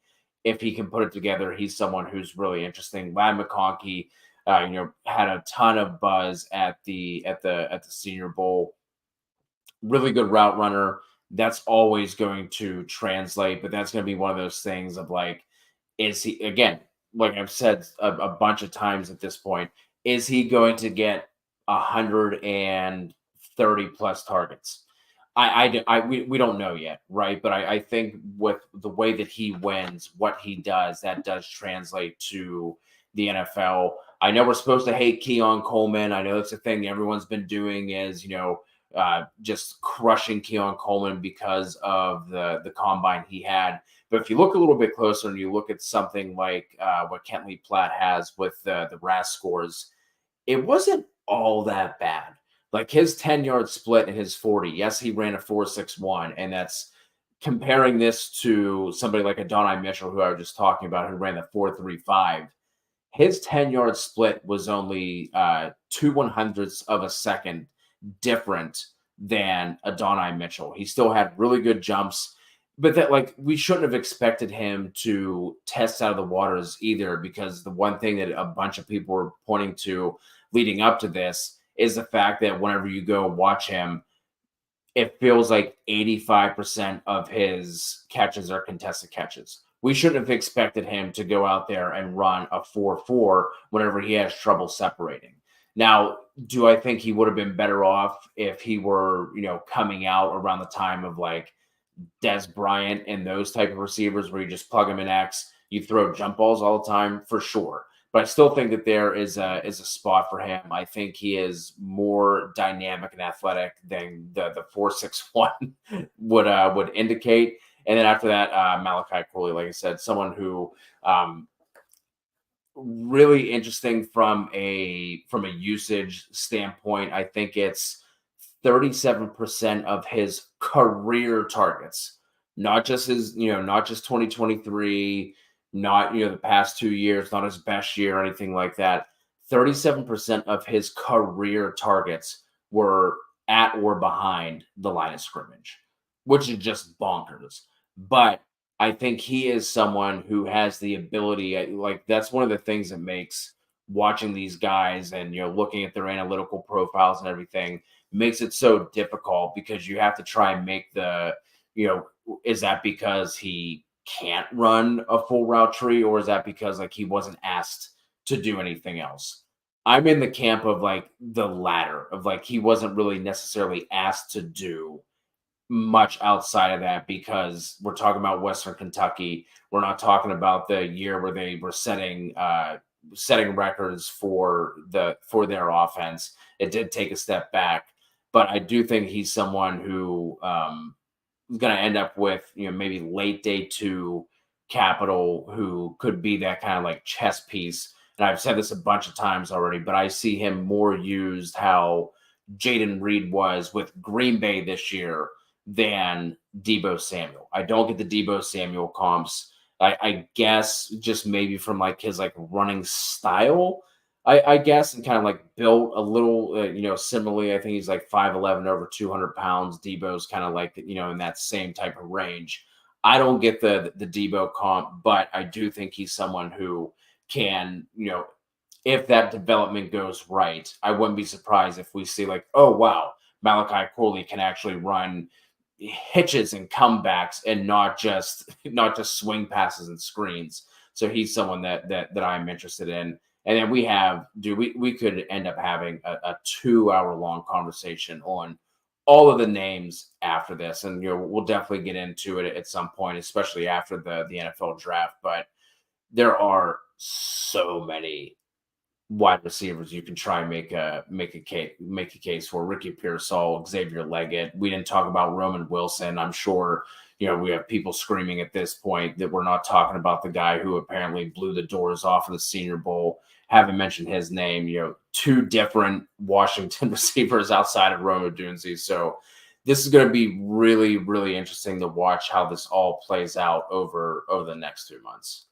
Speaker 2: if he can put it together, he's someone who's really interesting. Lad McConkey, had a ton of buzz at the Senior Bowl. Really good route runner. That's always going to translate, but that's going to be one of those things of like, is he, again, like I've said a bunch of times at this point, is he going to get 130 plus targets? We don't know yet, right? But I think with the way that he wins, what he does, that does translate to the NFL. I know we're supposed to hate Keon Coleman. I know it's a thing everyone's been doing is, just crushing Keon Coleman because of the combine he had. But if you look a little bit closer and you look at something like what Kentley Platt has with the RAS scores, it wasn't all that bad. Like his 10-yard split and his 40, yes, he ran a 4.61, and that's comparing this to somebody like Adonai Mitchell, who I was just talking about, who ran the 4.35. His 10-yard split was only 2/100ths of a second different than Adonai Mitchell. He still had really good jumps, but that like we shouldn't have expected him to test out of the waters either, because the one thing that a bunch of people were pointing to leading up to this is the fact that whenever you go watch him, it feels like 85% of his catches are contested catches. We shouldn't have expected him to go out there and run a 4.4 whenever he has trouble separating. Now, do I think he would have been better off if he were, coming out around the time of like Des Bryant and those type of receivers where you just plug him in X, you throw jump balls all the time? For sure. But I still think that there is a spot for him. I think he is more dynamic and athletic than the 4.61 would indicate. And then after that, Malachi Corley, like I said, someone who really interesting from a usage standpoint. I think it's 37% of his career targets, not just his, not just 2023, not, the past 2 years, not his best year or anything like that. 37% of his career targets were at or behind the line of scrimmage, which is just bonkers. But I think he is someone who has the ability, like that's one of the things that makes watching these guys and, looking at their analytical profiles and everything makes it so difficult, because you have to try and make is that because he can't run a full route tree, or is that because like he wasn't asked to do anything else? I'm in the camp of like the latter, of like he wasn't really necessarily asked to do much outside of that, because we're talking about Western Kentucky. We're not talking about the year where they were setting records for their offense. It did take a step back, but I do think he's someone who is going to end up with maybe late day 2 capital, who could be that kind of like chess piece. And I've said this a bunch of times already, but I see him more used how Jaden Reed was with Green Bay this year than Deebo Samuel. I don't get the Deebo Samuel comps. I guess just maybe from like his like running style, I guess, and kind of like built a little, similarly. I think he's like 5'11", over 200 pounds. Deebo's kind of like, in that same type of range. I don't get the Deebo comp, but I do think he's someone who can, if that development goes right, I wouldn't be surprised if we see like, oh wow, Malachi Corley can actually run hitches and comebacks and not just swing passes and screens. So he's someone that I'm interested in. And then we could end up having a 2-hour long conversation on all of the names after this. And we'll definitely get into it at some point, especially after the NFL draft. But there are so many wide receivers you can try and make a case for. Ricky Pearsall, Xavier Leggett. We didn't talk about Roman Wilson. I'm sure we have people screaming at this point that we're not talking about the guy who apparently blew the doors off of the Senior Bowl. Haven't mentioned his name. 2 different Washington receivers outside of Rome Odunze. So this is going to be really, really interesting to watch how this all plays out over the next 2 months.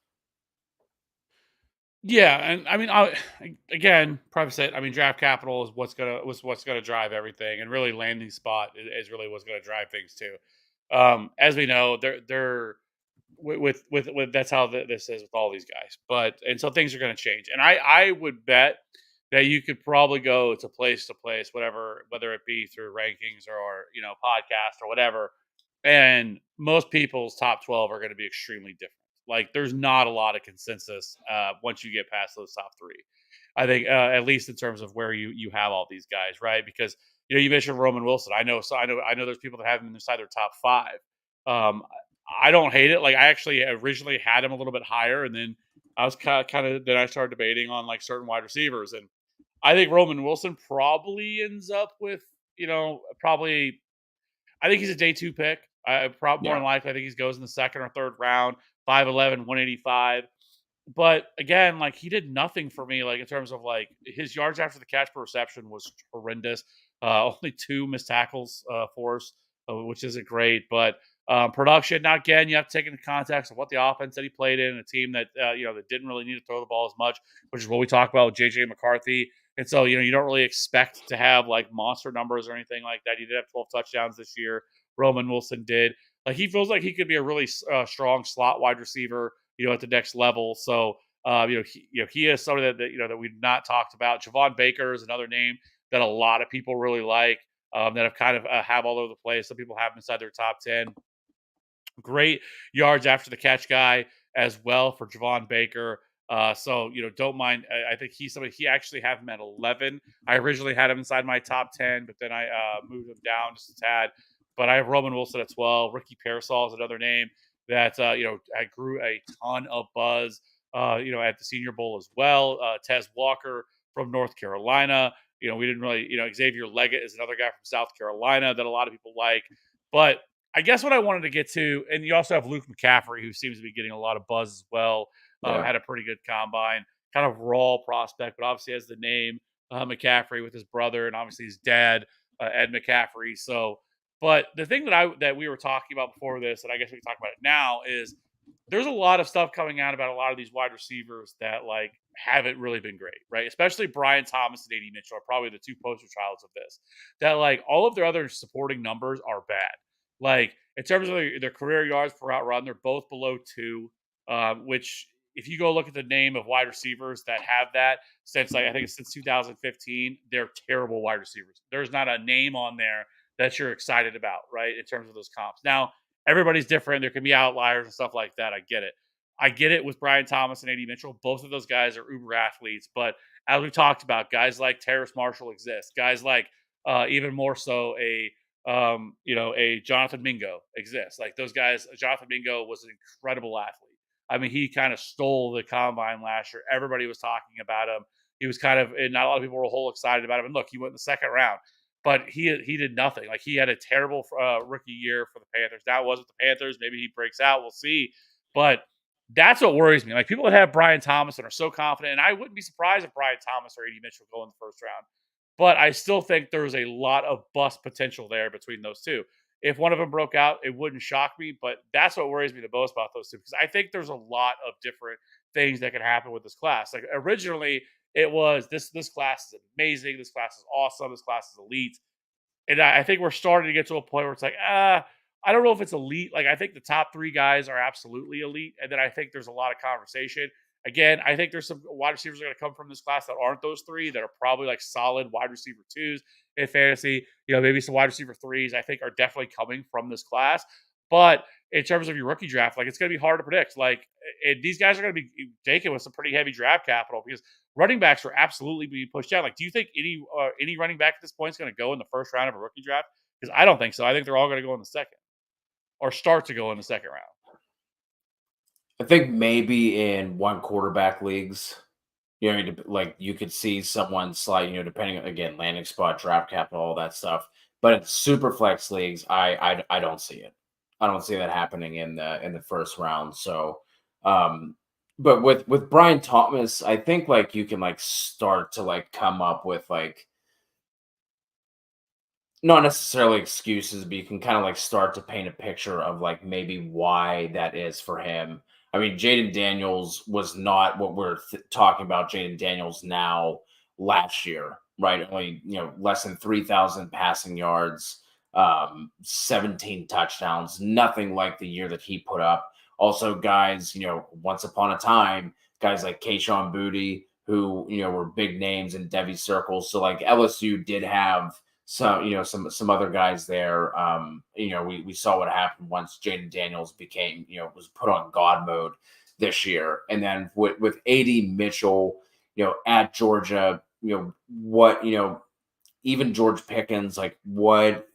Speaker 1: Yeah, and I mean, again, preface it. I mean, draft capital is what's gonna drive everything, and really landing spot is really what's gonna drive things too. As we know, they're with that's how this is with all these guys. But and so things are going to change. And I would bet that you could probably go to place, whatever, whether it be through rankings or podcast or whatever. And most people's top 12 are going to be extremely different. Like there's not a lot of consensus once you get past those top three. I think at least in terms of where you have all these guys, right? Because you mentioned Roman Wilson. I know there's people that have him inside their top five. Um, I don't hate it. Like I actually originally had him a little bit higher, and then I was kind of then I started debating on like certain wide receivers, and I think Roman Wilson probably ends up with probably I think he's a day two pick. More
Speaker 2: Yeah.
Speaker 1: than likely, I think he goes in the second or third round. 5'11", 185. But again, like he did nothing for me, like in terms of like his yards after the catch per reception was horrendous. Only two missed tackles for us, which isn't great. But production, now again, you have to take into context of what the offense that he played in, a team that that didn't really need to throw the ball as much, which is what we talk about with JJ McCarthy. And so you don't really expect to have like monster numbers or anything like that. He did have 12 touchdowns this year. Roman Wilson did. Like he feels like he could be a really strong slot wide receiver at the next level. So, he is somebody that we've not talked about. Javon Baker is another name that a lot of people really like. That have kind of have all over the place. Some people have him inside their top 10. Great yards after the catch guy as well for Javon Baker. So don't mind. I think he's somebody. He actually have him at 11. I originally had him inside my top 10, but then I moved him down just a tad. But I have Roman Wilson at 12. Ricky Pearsall is another name that I grew a ton of buzz. At the Senior Bowl as well. Tez Walker from North Carolina. We didn't really. Xavier Leggett is another guy from South Carolina that a lot of people like. But I guess what I wanted to get to, and you also have Luke McCaffrey, who seems to be getting a lot of buzz as well.
Speaker 2: Yeah.
Speaker 1: Had a pretty good combine, kind of raw prospect, but obviously has the name McCaffrey with his brother and obviously his dad, Ed McCaffrey. So, but the thing that we were talking about before this, and I guess we can talk about it now, is there's a lot of stuff coming out about a lot of these wide receivers that like haven't really been great, right? Especially Brian Thomas and AD Mitchell are probably the two poster childs of this. That like all of their other supporting numbers are bad. Like in terms of their career yards per route run, they're both below two. Which if you go look at the name of wide receivers that have that since I think it's since 2015, they're terrible wide receivers. There's not a name on there that you're excited about, right? In terms of those comps. Now, everybody's different. There can be outliers and stuff like that. I get it. I get it with Brian Thomas and AD Mitchell. Both of those guys are uber athletes. But as we talked about, guys like Terrace Marshall exist. Guys like even more so a Jonathan Mingo exists. Like those guys, Jonathan Mingo was an incredible athlete. I mean, he kind of stole the combine last year. Everybody was talking about him. He was kind of, and not a lot of people were whole excited about him. And look, he went in the second round, but he did nothing. Like he had a terrible rookie year for the Panthers. Now it was with the Panthers. Maybe he breaks out. We'll see. But that's what worries me. Like people that have Brian Thomas and are so confident, and I wouldn't be surprised if Brian Thomas or AD Mitchell go in the first round. But I still think there's a lot of bust potential there between those two. If one of them broke out, it wouldn't shock me. But that's what worries me the most about those two, because I think there's a lot of different things that can happen with this class. Like originally, it was this class is amazing, this class is awesome, this class is elite, and I think we're starting to get to a point where it's like, I don't know if it's elite. Like I think the top three guys are absolutely elite, and then I think there's a lot of conversation. Again, I think there's some wide receivers are going to come from this class that aren't those three, that are probably like solid wide receiver twos in fantasy. Maybe some wide receiver threes I think are definitely coming from this class. But in terms of your rookie draft, like it's going to be hard to predict. Like these guys are going to be taken with some pretty heavy draft capital because running backs are absolutely being pushed down. Like, do you think any running back at this point is going to go in the first round of a rookie draft? Because I don't think so. I think they're all going to go in the second or start to go in the second round.
Speaker 2: I think maybe in one quarterback leagues, like you could see someone slide, depending on, again, landing spot, draft capital, all that stuff. But in super flex leagues, I don't see it. I don't see that happening in the first round. So, but with Brian Thomas, I think like you can like start to like come up with like not necessarily excuses, but you can kind of like start to paint a picture of like maybe why that is for him. I mean, Jaden Daniels was not what we're talking about. Jaden Daniels now last year, right? Only less than 3,000 passing yards, 17 touchdowns, nothing like the year that he put up. Also, guys, once upon a time, guys like Kayshawn Booty, who were big names in Devy circles. So like LSU did have some other guys there. We saw what happened once Jaden Daniels became was put on God mode this year, and then with AD Mitchell, at Georgia, what even George Pickens, like what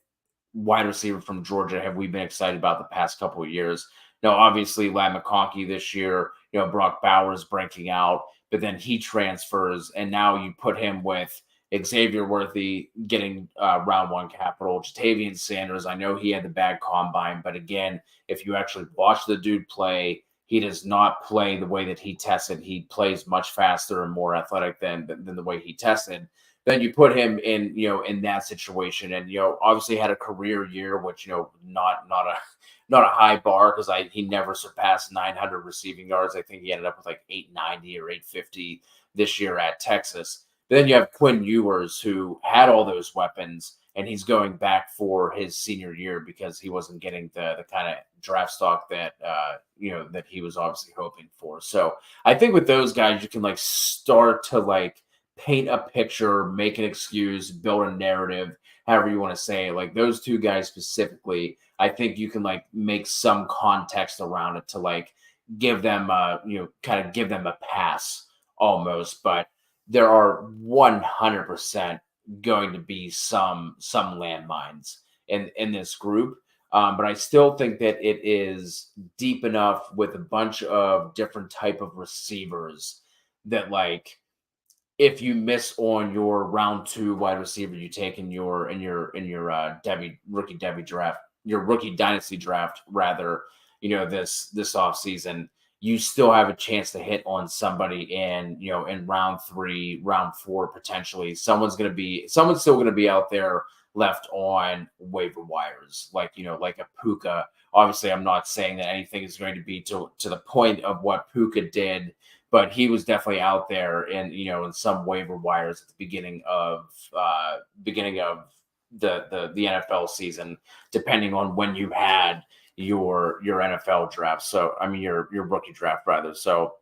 Speaker 2: wide receiver from Georgia have we been excited about the past couple of years? Now, obviously, Lad McConkey this year, Brock Bowers breaking out, but then he transfers, and now you put him with Xavier Worthy getting round one capital, Jatavian Sanders. I know he had the bad combine, but again, if you actually watch the dude play, he does not play the way that he tested. He plays much faster and more athletic than the way he tested. Then you put him in in that situation, and obviously had a career year, which not a high bar, because he never surpassed 900 receiving yards. I think he ended up with like 890 or 850 this year at Texas. But then you have Quinn Ewers, who had all those weapons, and he's going back for his senior year because he wasn't getting the kind of draft stock that that he was obviously hoping for. So I think with those guys, you can like start to like paint a picture, make an excuse, build a narrative, however you want to say it. Like those two guys specifically, I think you can like make some context around it to like give them kind of give them a pass almost. But there are 100% going to be some landmines in this group. But I still think that it is deep enough with a bunch of different type of receivers that like if you miss on your round two wide receiver you take in your rookie draft, your rookie dynasty draft rather, this off season, you still have a chance to hit on somebody in round three, round four, potentially. Someone's still gonna be out there left on waiver wires, like a Puka. Obviously, I'm not saying that anything is going to be to the point of what Puka did, but he was definitely out there in some waiver wires at the beginning of the NFL season, depending on when you had your NFL draft. So I mean your rookie draft rather. So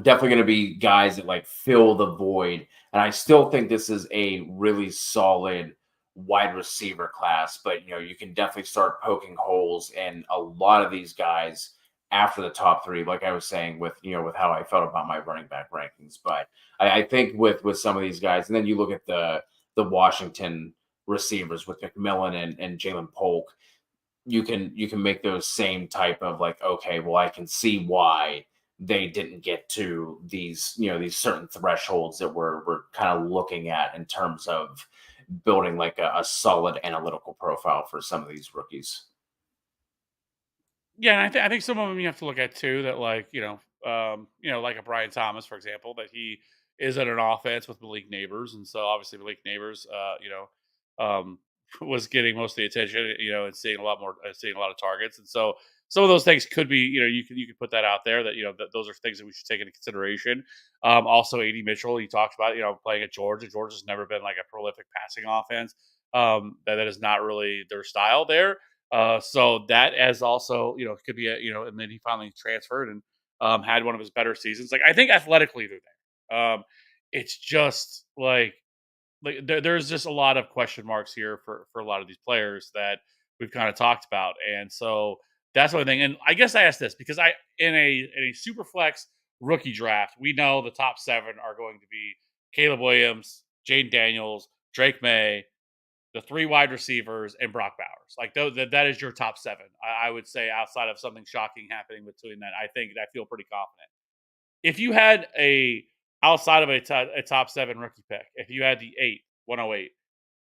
Speaker 2: definitely going to be guys that like fill the void. And I still think this is a really solid wide receiver class, but you can definitely start poking holes in a lot of these guys after the top three, like I was saying with with how I felt about my running back rankings. But I think with some of these guys, and then you look at the Washington receivers with McMillan and Jalen Polk, you can make those same type of like, okay, well, I can see why they didn't get to these certain thresholds that we're kind of looking at in terms of building like a solid analytical profile for some of these rookies.
Speaker 1: Yeah, and I think some of them you have to look at too. That like like a Brian Thomas, for example, that he is in an offense with Malik Neighbors, and so obviously Malik Neighbors, was getting most of the attention, and seeing a lot more, seeing a lot of targets, and so some of those things could be, you can put that out there that that those are things that we should take into consideration. Also, AD Mitchell, you talked about, playing at Georgia. Georgia's never been like a prolific passing offense. That is not really their style there. So that as also, could be and then he finally transferred and had one of his better seasons. Like I think athletically they're there. It's just there's just a lot of question marks here for a lot of these players that we've kind of talked about, and so that's one thing. And I guess I asked this because I in a super flex rookie draft, we know the top seven are going to be Caleb Williams, Jaden Daniels, Drake May, the three wide receivers, and Brock Bowers. Like that is your top seven. I would say outside of something shocking happening between that, I feel pretty confident. If you had a outside of a top seven rookie pick, if you had the 108,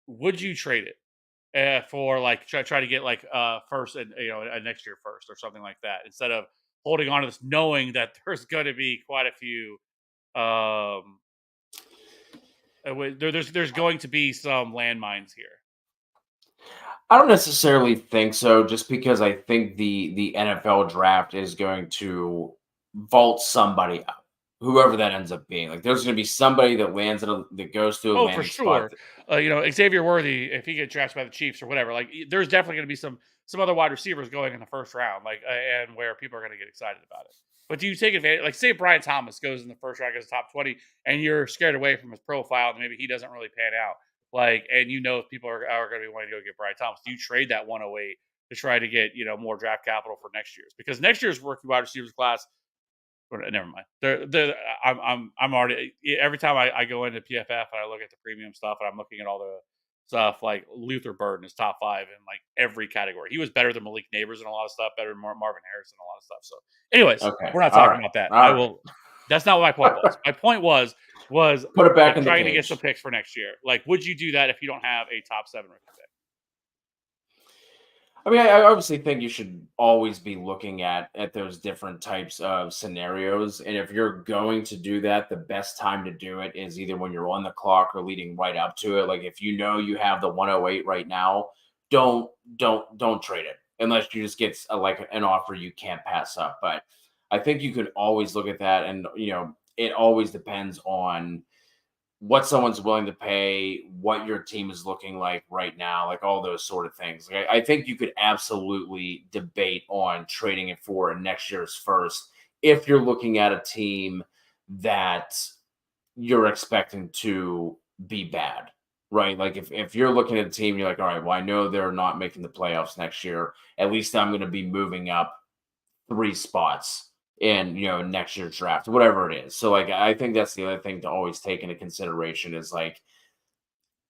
Speaker 1: would you trade it for like try to get like first and a next year first or something like that instead of holding on to this, knowing that there's going to be quite a few um there's going to be some landmines here.
Speaker 2: I don't necessarily think so, just because I think the NFL draft is going to vault somebody up, whoever that ends up being. Like, there's going to be somebody that lands at that goes to a
Speaker 1: Oh, for
Speaker 2: landing spot.
Speaker 1: sure. Xavier Worthy, if he gets drafted by the Chiefs or whatever, there's definitely going to be some other wide receivers going in the first round, and where people are going to get excited about it. But do you take advantage? Like, say Brian Thomas goes in the first round, goes top 20, and you're scared away from his profile, and maybe he doesn't really pan out. And people are going to be wanting to go get Brian Thomas. Do you trade that 108 to try to get more draft capital for next year's? Because next year's rookie wide receivers class, never mind. I'm already every time I go into PFF and I look at the premium stuff and I'm looking at all the stuff like Luther Burden is top 5 in like every category. He was better than Malik Neighbors and a lot of stuff, better than Marvin Harrison and a lot of stuff. So, anyways,
Speaker 2: Okay,
Speaker 1: we're not
Speaker 2: all
Speaker 1: talking
Speaker 2: right,
Speaker 1: about that.
Speaker 2: all right.
Speaker 1: That's not what my point was. My point was
Speaker 2: Put it back
Speaker 1: like
Speaker 2: in the
Speaker 1: trying to get some
Speaker 2: cage.
Speaker 1: picks for next year. Like, would you do that if you don't have a top 7 rookie pick?
Speaker 2: I mean, I obviously think you should always be looking at those different types of scenarios, and if you're going to do that, the best time to do it is either when you're on the clock or leading right up to it. Like, if you know you have the 108 right now, don't don't trade it unless you just get like an offer you can't pass up. But I think you could always look at that, and it always depends on what someone's willing to pay, what your team is looking like right now, like all those sort of things. Like, I think you could absolutely debate on trading it for a next year's first if you're looking at a team that you're expecting to be bad, right? Like, if you're looking at a team, you're like, all right, well, I know they're not making the playoffs next year. At least I'm going to be moving up 3 spots in next year's draft, whatever it is. So, like, I think that's the other thing to always take into consideration is, like,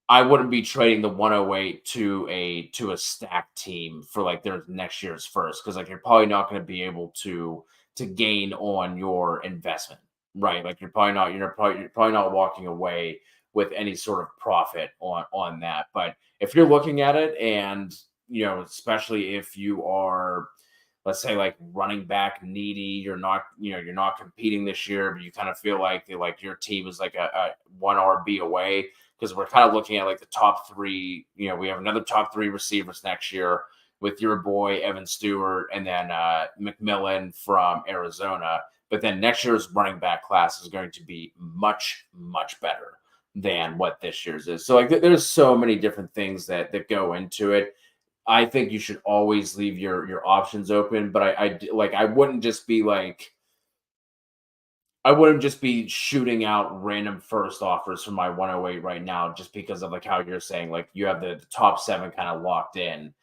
Speaker 2: I wouldn't be trading the 108 to a stacked team for like their next year's first, because like you're probably not going to be able to gain on your investment, right? Like, you're probably not walking away with any sort of profit on that. But if you're looking at it, and especially if you are, let's say, like, running back needy, you're not competing this year, but you kind of feel like your team is like a one RB away, because we're kind of looking at like the top three. We have another top three receivers next year with your boy Evan Stewart, and then McMillan from Arizona. But then next year's running back class is going to be much, much better than what this year's is. So, like, there's so many different things that go into it. I think you should always leave your options open, but like, I wouldn't just be shooting out random first offers for my 108 right now, just because of like how you're saying, like, you have the top 7 kind of locked in.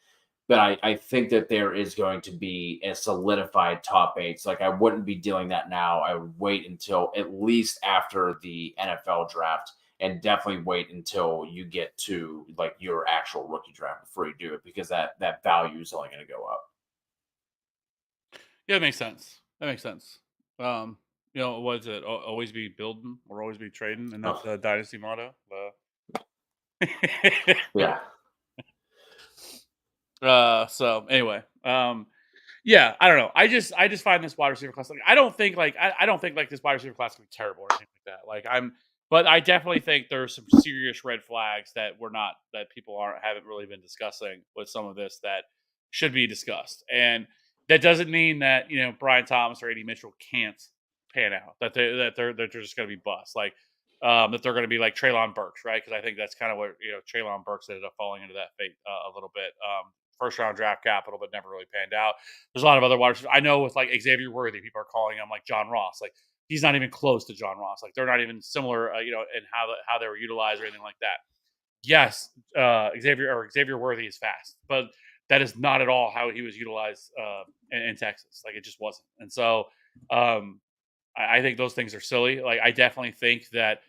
Speaker 2: But I think that there is going to be a solidified top 8. So, like, I wouldn't be doing that now. I would wait until at least after the NFL draft, and definitely wait until you get to like your actual rookie draft before you do it, because that value is only going to go up.
Speaker 1: Yeah, that makes sense. That makes sense. What is it? Always be building or always be trading, and that's
Speaker 2: Oh,
Speaker 1: the dynasty motto.
Speaker 2: yeah.
Speaker 1: So anyway, yeah, I don't know. I just find this wide receiver class. Like, I don't think like this wide receiver class can be terrible or anything like that. But I definitely think there's some serious red flags that people haven't really been discussing with some of this that should be discussed. And that doesn't mean that Brian Thomas or AD Mitchell can't pan out. That they're just going to be bust. That they're going to be like Traylon Burks, right? Because I think that's kind of what Traylon Burks ended up falling into that fate a little bit. First round draft capital, but never really panned out. There's a lot of other wide receivers. I know with like Xavier Worthy, people are calling him like John Ross. Like, he's not even close to John Ross. Like, they're not even similar, in how they were utilized or anything like that. Yes, Xavier Worthy is fast, but that is not at all how he was utilized in Texas. Like, it just wasn't. And so um, I think those things are silly. Like, I definitely think that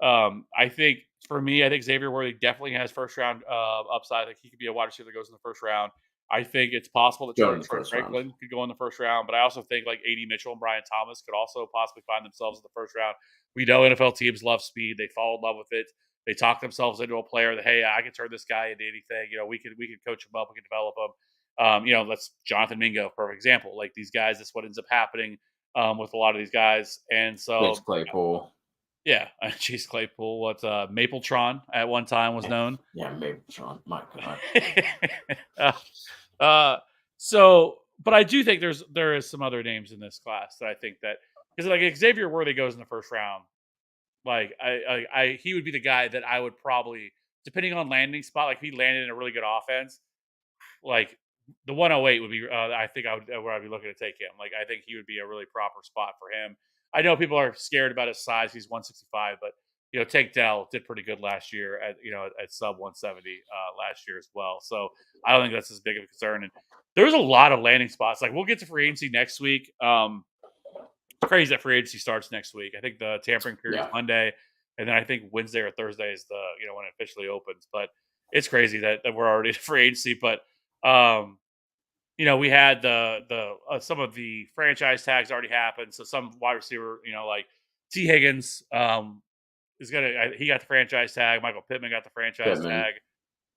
Speaker 1: I think for me, I think Xavier Worthy definitely has first round upside. Like, he could be a wide receiver that goes in the first round. I think it's possible that
Speaker 2: Going in the
Speaker 1: Troy
Speaker 2: first round.
Speaker 1: Franklin could go in the first round, but I also think like AD Mitchell and Brian Thomas could also possibly find themselves in the first round. We know NFL teams love speed; they fall in love with it. They talk themselves into a player that, hey, I can turn this guy into anything. We could coach him up, we can develop him. That's Jonathan Mingo, perfect example. Like, these guys, that's what ends up happening with a lot of these guys, and
Speaker 2: Chase
Speaker 1: so
Speaker 2: Claypool.
Speaker 1: Yeah, Chase Claypool. What Mapletron at one time was known.
Speaker 2: Yeah, maybe Sean. My God.
Speaker 1: uh, uh, so, but I do think there is some other names in this class that I think that because like Xavier Worthy goes in the first round. Like he would be the guy that I would probably, depending on landing spot, like if he landed in a really good offense, like the 108 would be. I think I would where I'd be looking to take him. Like I think he would be a really proper spot for him. I know people are scared about his size. He's 165, but Tank Dell did pretty good last year at at sub 170 last year as well. So I don't think that's as big of a concern. And there's a lot of landing spots. Like we'll get to free agency next week. It's crazy that free agency starts next week. I think the tampering period is
Speaker 2: Yeah.
Speaker 1: Monday, and then I think Wednesday or Thursday is the when it officially opens. But it's crazy that we're already at free agency. But um, we had the some of the franchise tags already happened. So some wide receiver, like T Higgins, he got the franchise tag. Michael Pittman got the franchise
Speaker 2: Pittman.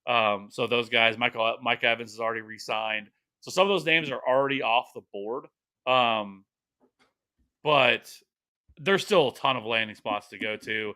Speaker 1: tag. So those guys, Mike Evans is already re-signed. So some of those names are already off the board. Um, but there's still a ton of landing spots to go to.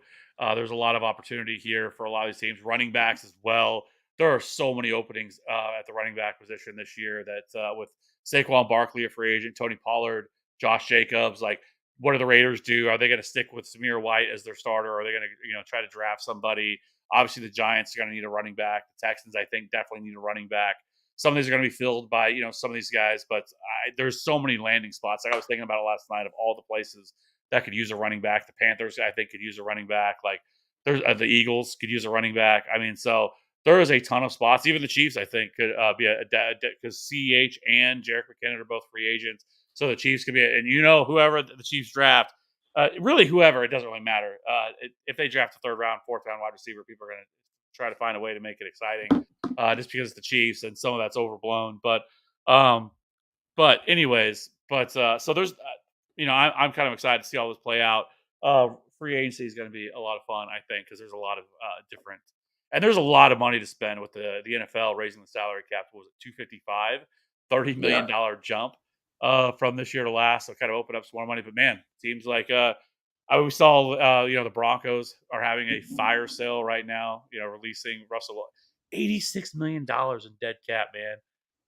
Speaker 1: There's a lot of opportunity here for a lot of these teams, running backs as well. There are so many openings at the running back position this year that with Saquon Barkley, a free agent, Tony Pollard, Josh Jacobs, like what do the Raiders do? Are they going to stick with Samir White as their starter? Or are they going to try to draft somebody? Obviously, the Giants are going to need a running back. The Texans, I think, definitely need a running back. Some of these are going to be filled by some of these guys, but there's so many landing spots. Like I was thinking about it last night of all the places that could use a running back. The Panthers, I think, could use a running back. Like there's the Eagles could use a running back. I mean, so there is a ton of spots. Even the Chiefs, I think, could be because CH and Jerick McKinnon are both free agents. So the Chiefs could be, and whoever the Chiefs draft, really whoever, it doesn't really matter. If they draft a third round, fourth round wide receiver, people are going to try to find a way to make it exciting, just because it's the Chiefs and some of that's overblown. Um, but anyways, so there's, I'm kind of excited to see all this play out. Free agency is going to be a lot of fun, I think, because there's a lot of different, and there's a lot of money to spend with the NFL raising the salary cap. What was it 255, $30 million
Speaker 2: Yeah.
Speaker 1: jump from this year to last? So kind of open up some more money. But man, teams like we saw, the Broncos are having a fire sale right now. Releasing Russell, $86 million in dead cap, man.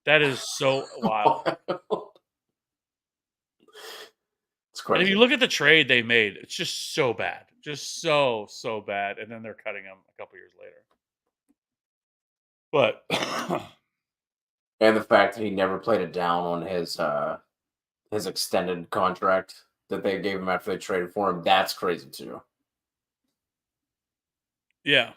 Speaker 1: That is so wild.
Speaker 2: It's
Speaker 1: And if you
Speaker 2: crazy.
Speaker 1: look at the trade they made, it's just so bad. Just so, so bad. And then they're cutting him a couple years later. But
Speaker 2: And the fact that he never played it down on his extended contract that they gave him after they traded for him, that's crazy too.
Speaker 1: yeah.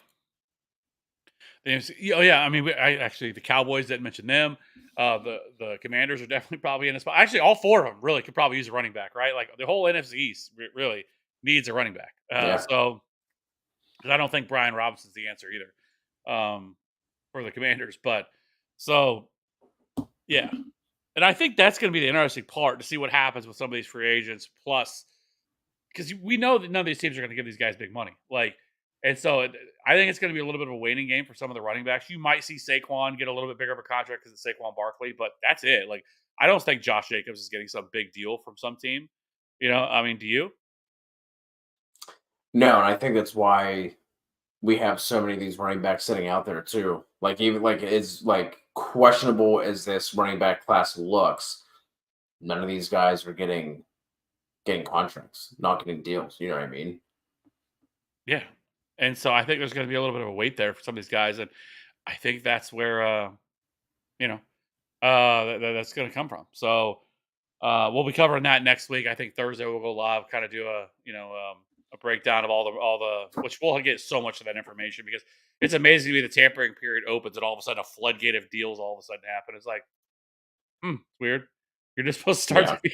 Speaker 1: Oh, yeah. I mean, I actually, the Cowboys didn't mention them. The Commanders are definitely probably in a spot. Actually, all four of them really could probably use a running back, right? Like the whole NFC East really needs a running back.
Speaker 2: Yeah.
Speaker 1: So, because I don't think Brian Robinson's the answer either for the Commanders. But so, yeah. And I think that's going to be the interesting part to see what happens with some of these free agents. Plus, because we know that none of these teams are going to give these guys big money. And so I think it's going to be a little bit of a waiting game for some of the running backs. You might see Saquon get a little bit bigger of a contract because it's Saquon Barkley, but that's it. Like, I don't think Josh Jacobs is getting some big deal from some team. I mean, do you?
Speaker 2: No, and I think that's why we have so many of these running backs sitting out there too. Like even like it's like questionable as this running back class looks, none of these guys are getting contracts, not getting deals. You know what I mean?
Speaker 1: Yeah. And so I think there's going to be a little bit of a wait there for some of these guys, and I think that's where you know that's going to come from. So we'll be covering that next week. I think Thursday we'll go live, kind of do a breakdown of all the which we'll get so much of that information because it's amazing to me the tampering period opens and all of a sudden a floodgate of deals all of a sudden happen. It's like, it's weird. You're just supposed to start
Speaker 2: Yeah.
Speaker 1: to be.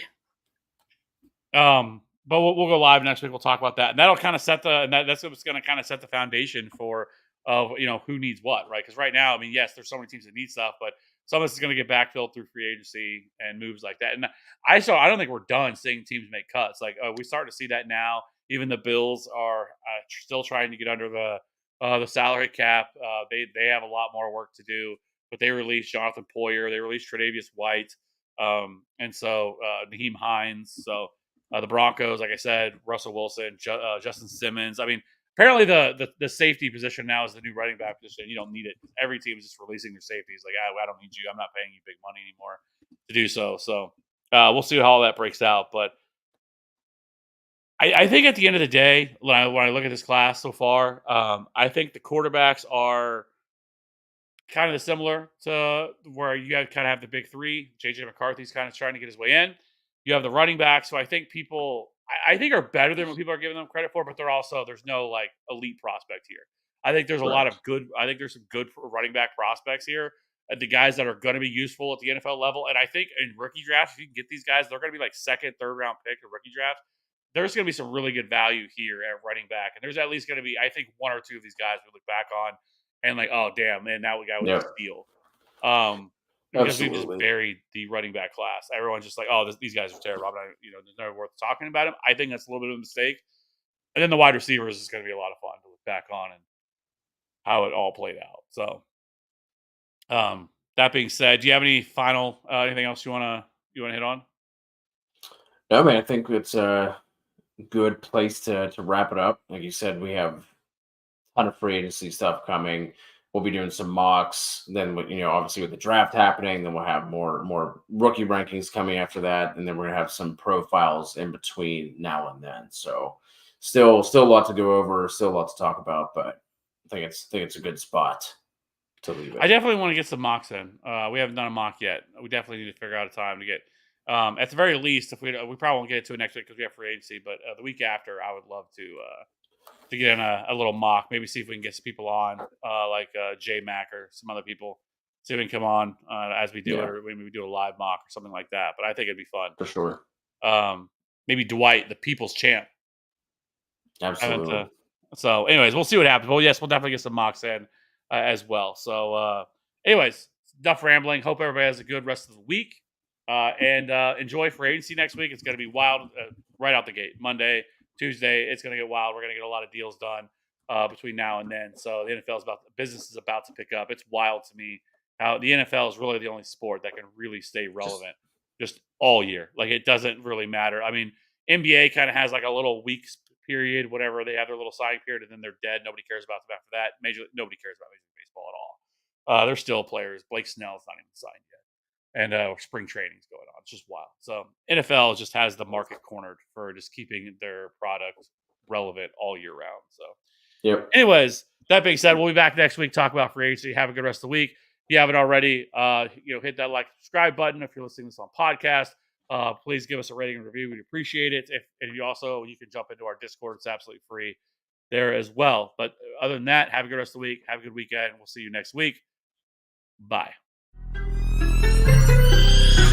Speaker 1: But we'll go live next week. We'll talk about that, and that'll kind of that's what's going to kind of set the foundation for who needs what, right? Because right now, I mean, yes, there's so many teams that need stuff, but some of this is going to get backfilled through free agency and moves like that. And I don't think we're done seeing teams make cuts. Like we start to see that now. Even the Bills are still trying to get under the salary cap. They have a lot more work to do, but they released Jonathan Poyer. They released Tre'Davious White, and so Naheem Hines. So The Broncos, like I said, Russell Wilson, Justin Simmons. I mean, apparently the safety position now is the new running back position. You don't need it. Every team is just releasing their safeties. Like, I don't need you. I'm not paying you big money anymore to do so. So we'll see how all that breaks out. But I think at the end of the day, when I look at this class so far, I think the quarterbacks are kind of similar to where you kind of have the big three. JJ McCarthy's kind of trying to get his way in. You have the running backs, who I think I think are better than what people are giving them credit for, but there's no like elite prospect here. I think there's a lot of
Speaker 2: Correct.
Speaker 1: good. I think there's some good running back prospects here, the guys that are going to be useful at the NFL level. And I think in rookie drafts, if you can get these guys, they're going to be like second, third round pick in rookie drafts. There's going to be some really good value here at running back, and there's at least going to be, I think, one or two of these guys we look back on and like, oh damn, man, that guy was a
Speaker 2: Yep.
Speaker 1: steal. Because we've just
Speaker 2: Absolutely.
Speaker 1: buried the running back class. Everyone's just like, oh, these guys are terrible. There's never worth talking about him. I think that's a little bit of a mistake. And then the wide receivers is going to be a lot of fun to look back on and how it all played out. So, that being said, do you have any final anything else you wanna hit on?
Speaker 2: No, man, I think it's a good place to wrap it up. Like you said, we have ton of free agency stuff coming. We'll be doing some mocks. Then, obviously with the draft happening, then we'll have more rookie rankings coming after that, and then we're gonna have some profiles in between now and then. So, still a lot to go over, still a lot to talk about, but I think it's a good spot to leave
Speaker 1: I
Speaker 2: it
Speaker 1: definitely want to get some mocks in. We haven't done a mock yet. We definitely need to figure out a time to get. At the very least, if we probably won't get it to it next week because we have free agency, but the week after, I would love to get in a little mock. Maybe see if we can get some people on, like J Mac or some other people. See if we can come on as we do it,
Speaker 2: Yeah,
Speaker 1: or maybe we do a live mock or something like that. But I think it'd be fun.
Speaker 2: for sure.
Speaker 1: Maybe Dwight, the people's champ. Haven't.
Speaker 2: Absolutely.
Speaker 1: So, anyways, we'll see what happens. Well, yes, we'll definitely get some mocks in as well. So, anyways, enough rambling. Hope everybody has a good rest of the week and enjoy free agency next week. It's going to be wild right out the gate. Monday, Tuesday, it's going to get wild. We're going to get a lot of deals done between now and then. So the business is about to pick up. It's wild to me how the NFL is really the only sport that can really stay
Speaker 2: Just
Speaker 1: relevant just all year. Like, it doesn't really matter. I mean, NBA kind of has like a little weeks period, whatever. They have their little signing period, and then they're dead. Nobody cares about them after that. Nobody cares about Major League Baseball at all. They're still players. Blake Snell's not even signed yet, and spring training's going on. It's just wild. So NFL just has the market cornered for just keeping their product relevant all year round. So,
Speaker 2: yep.
Speaker 1: anyways, that being said, we'll be back next week talk about free agency. Have a good rest of the week. If you haven't already, hit that like subscribe button if you're listening to this on podcast. Please give us a rating and review. We'd appreciate it. And you can jump into our Discord. It's absolutely free there as well. But other than that, have a good rest of the week. Have a good weekend. We'll see you next week. Bye.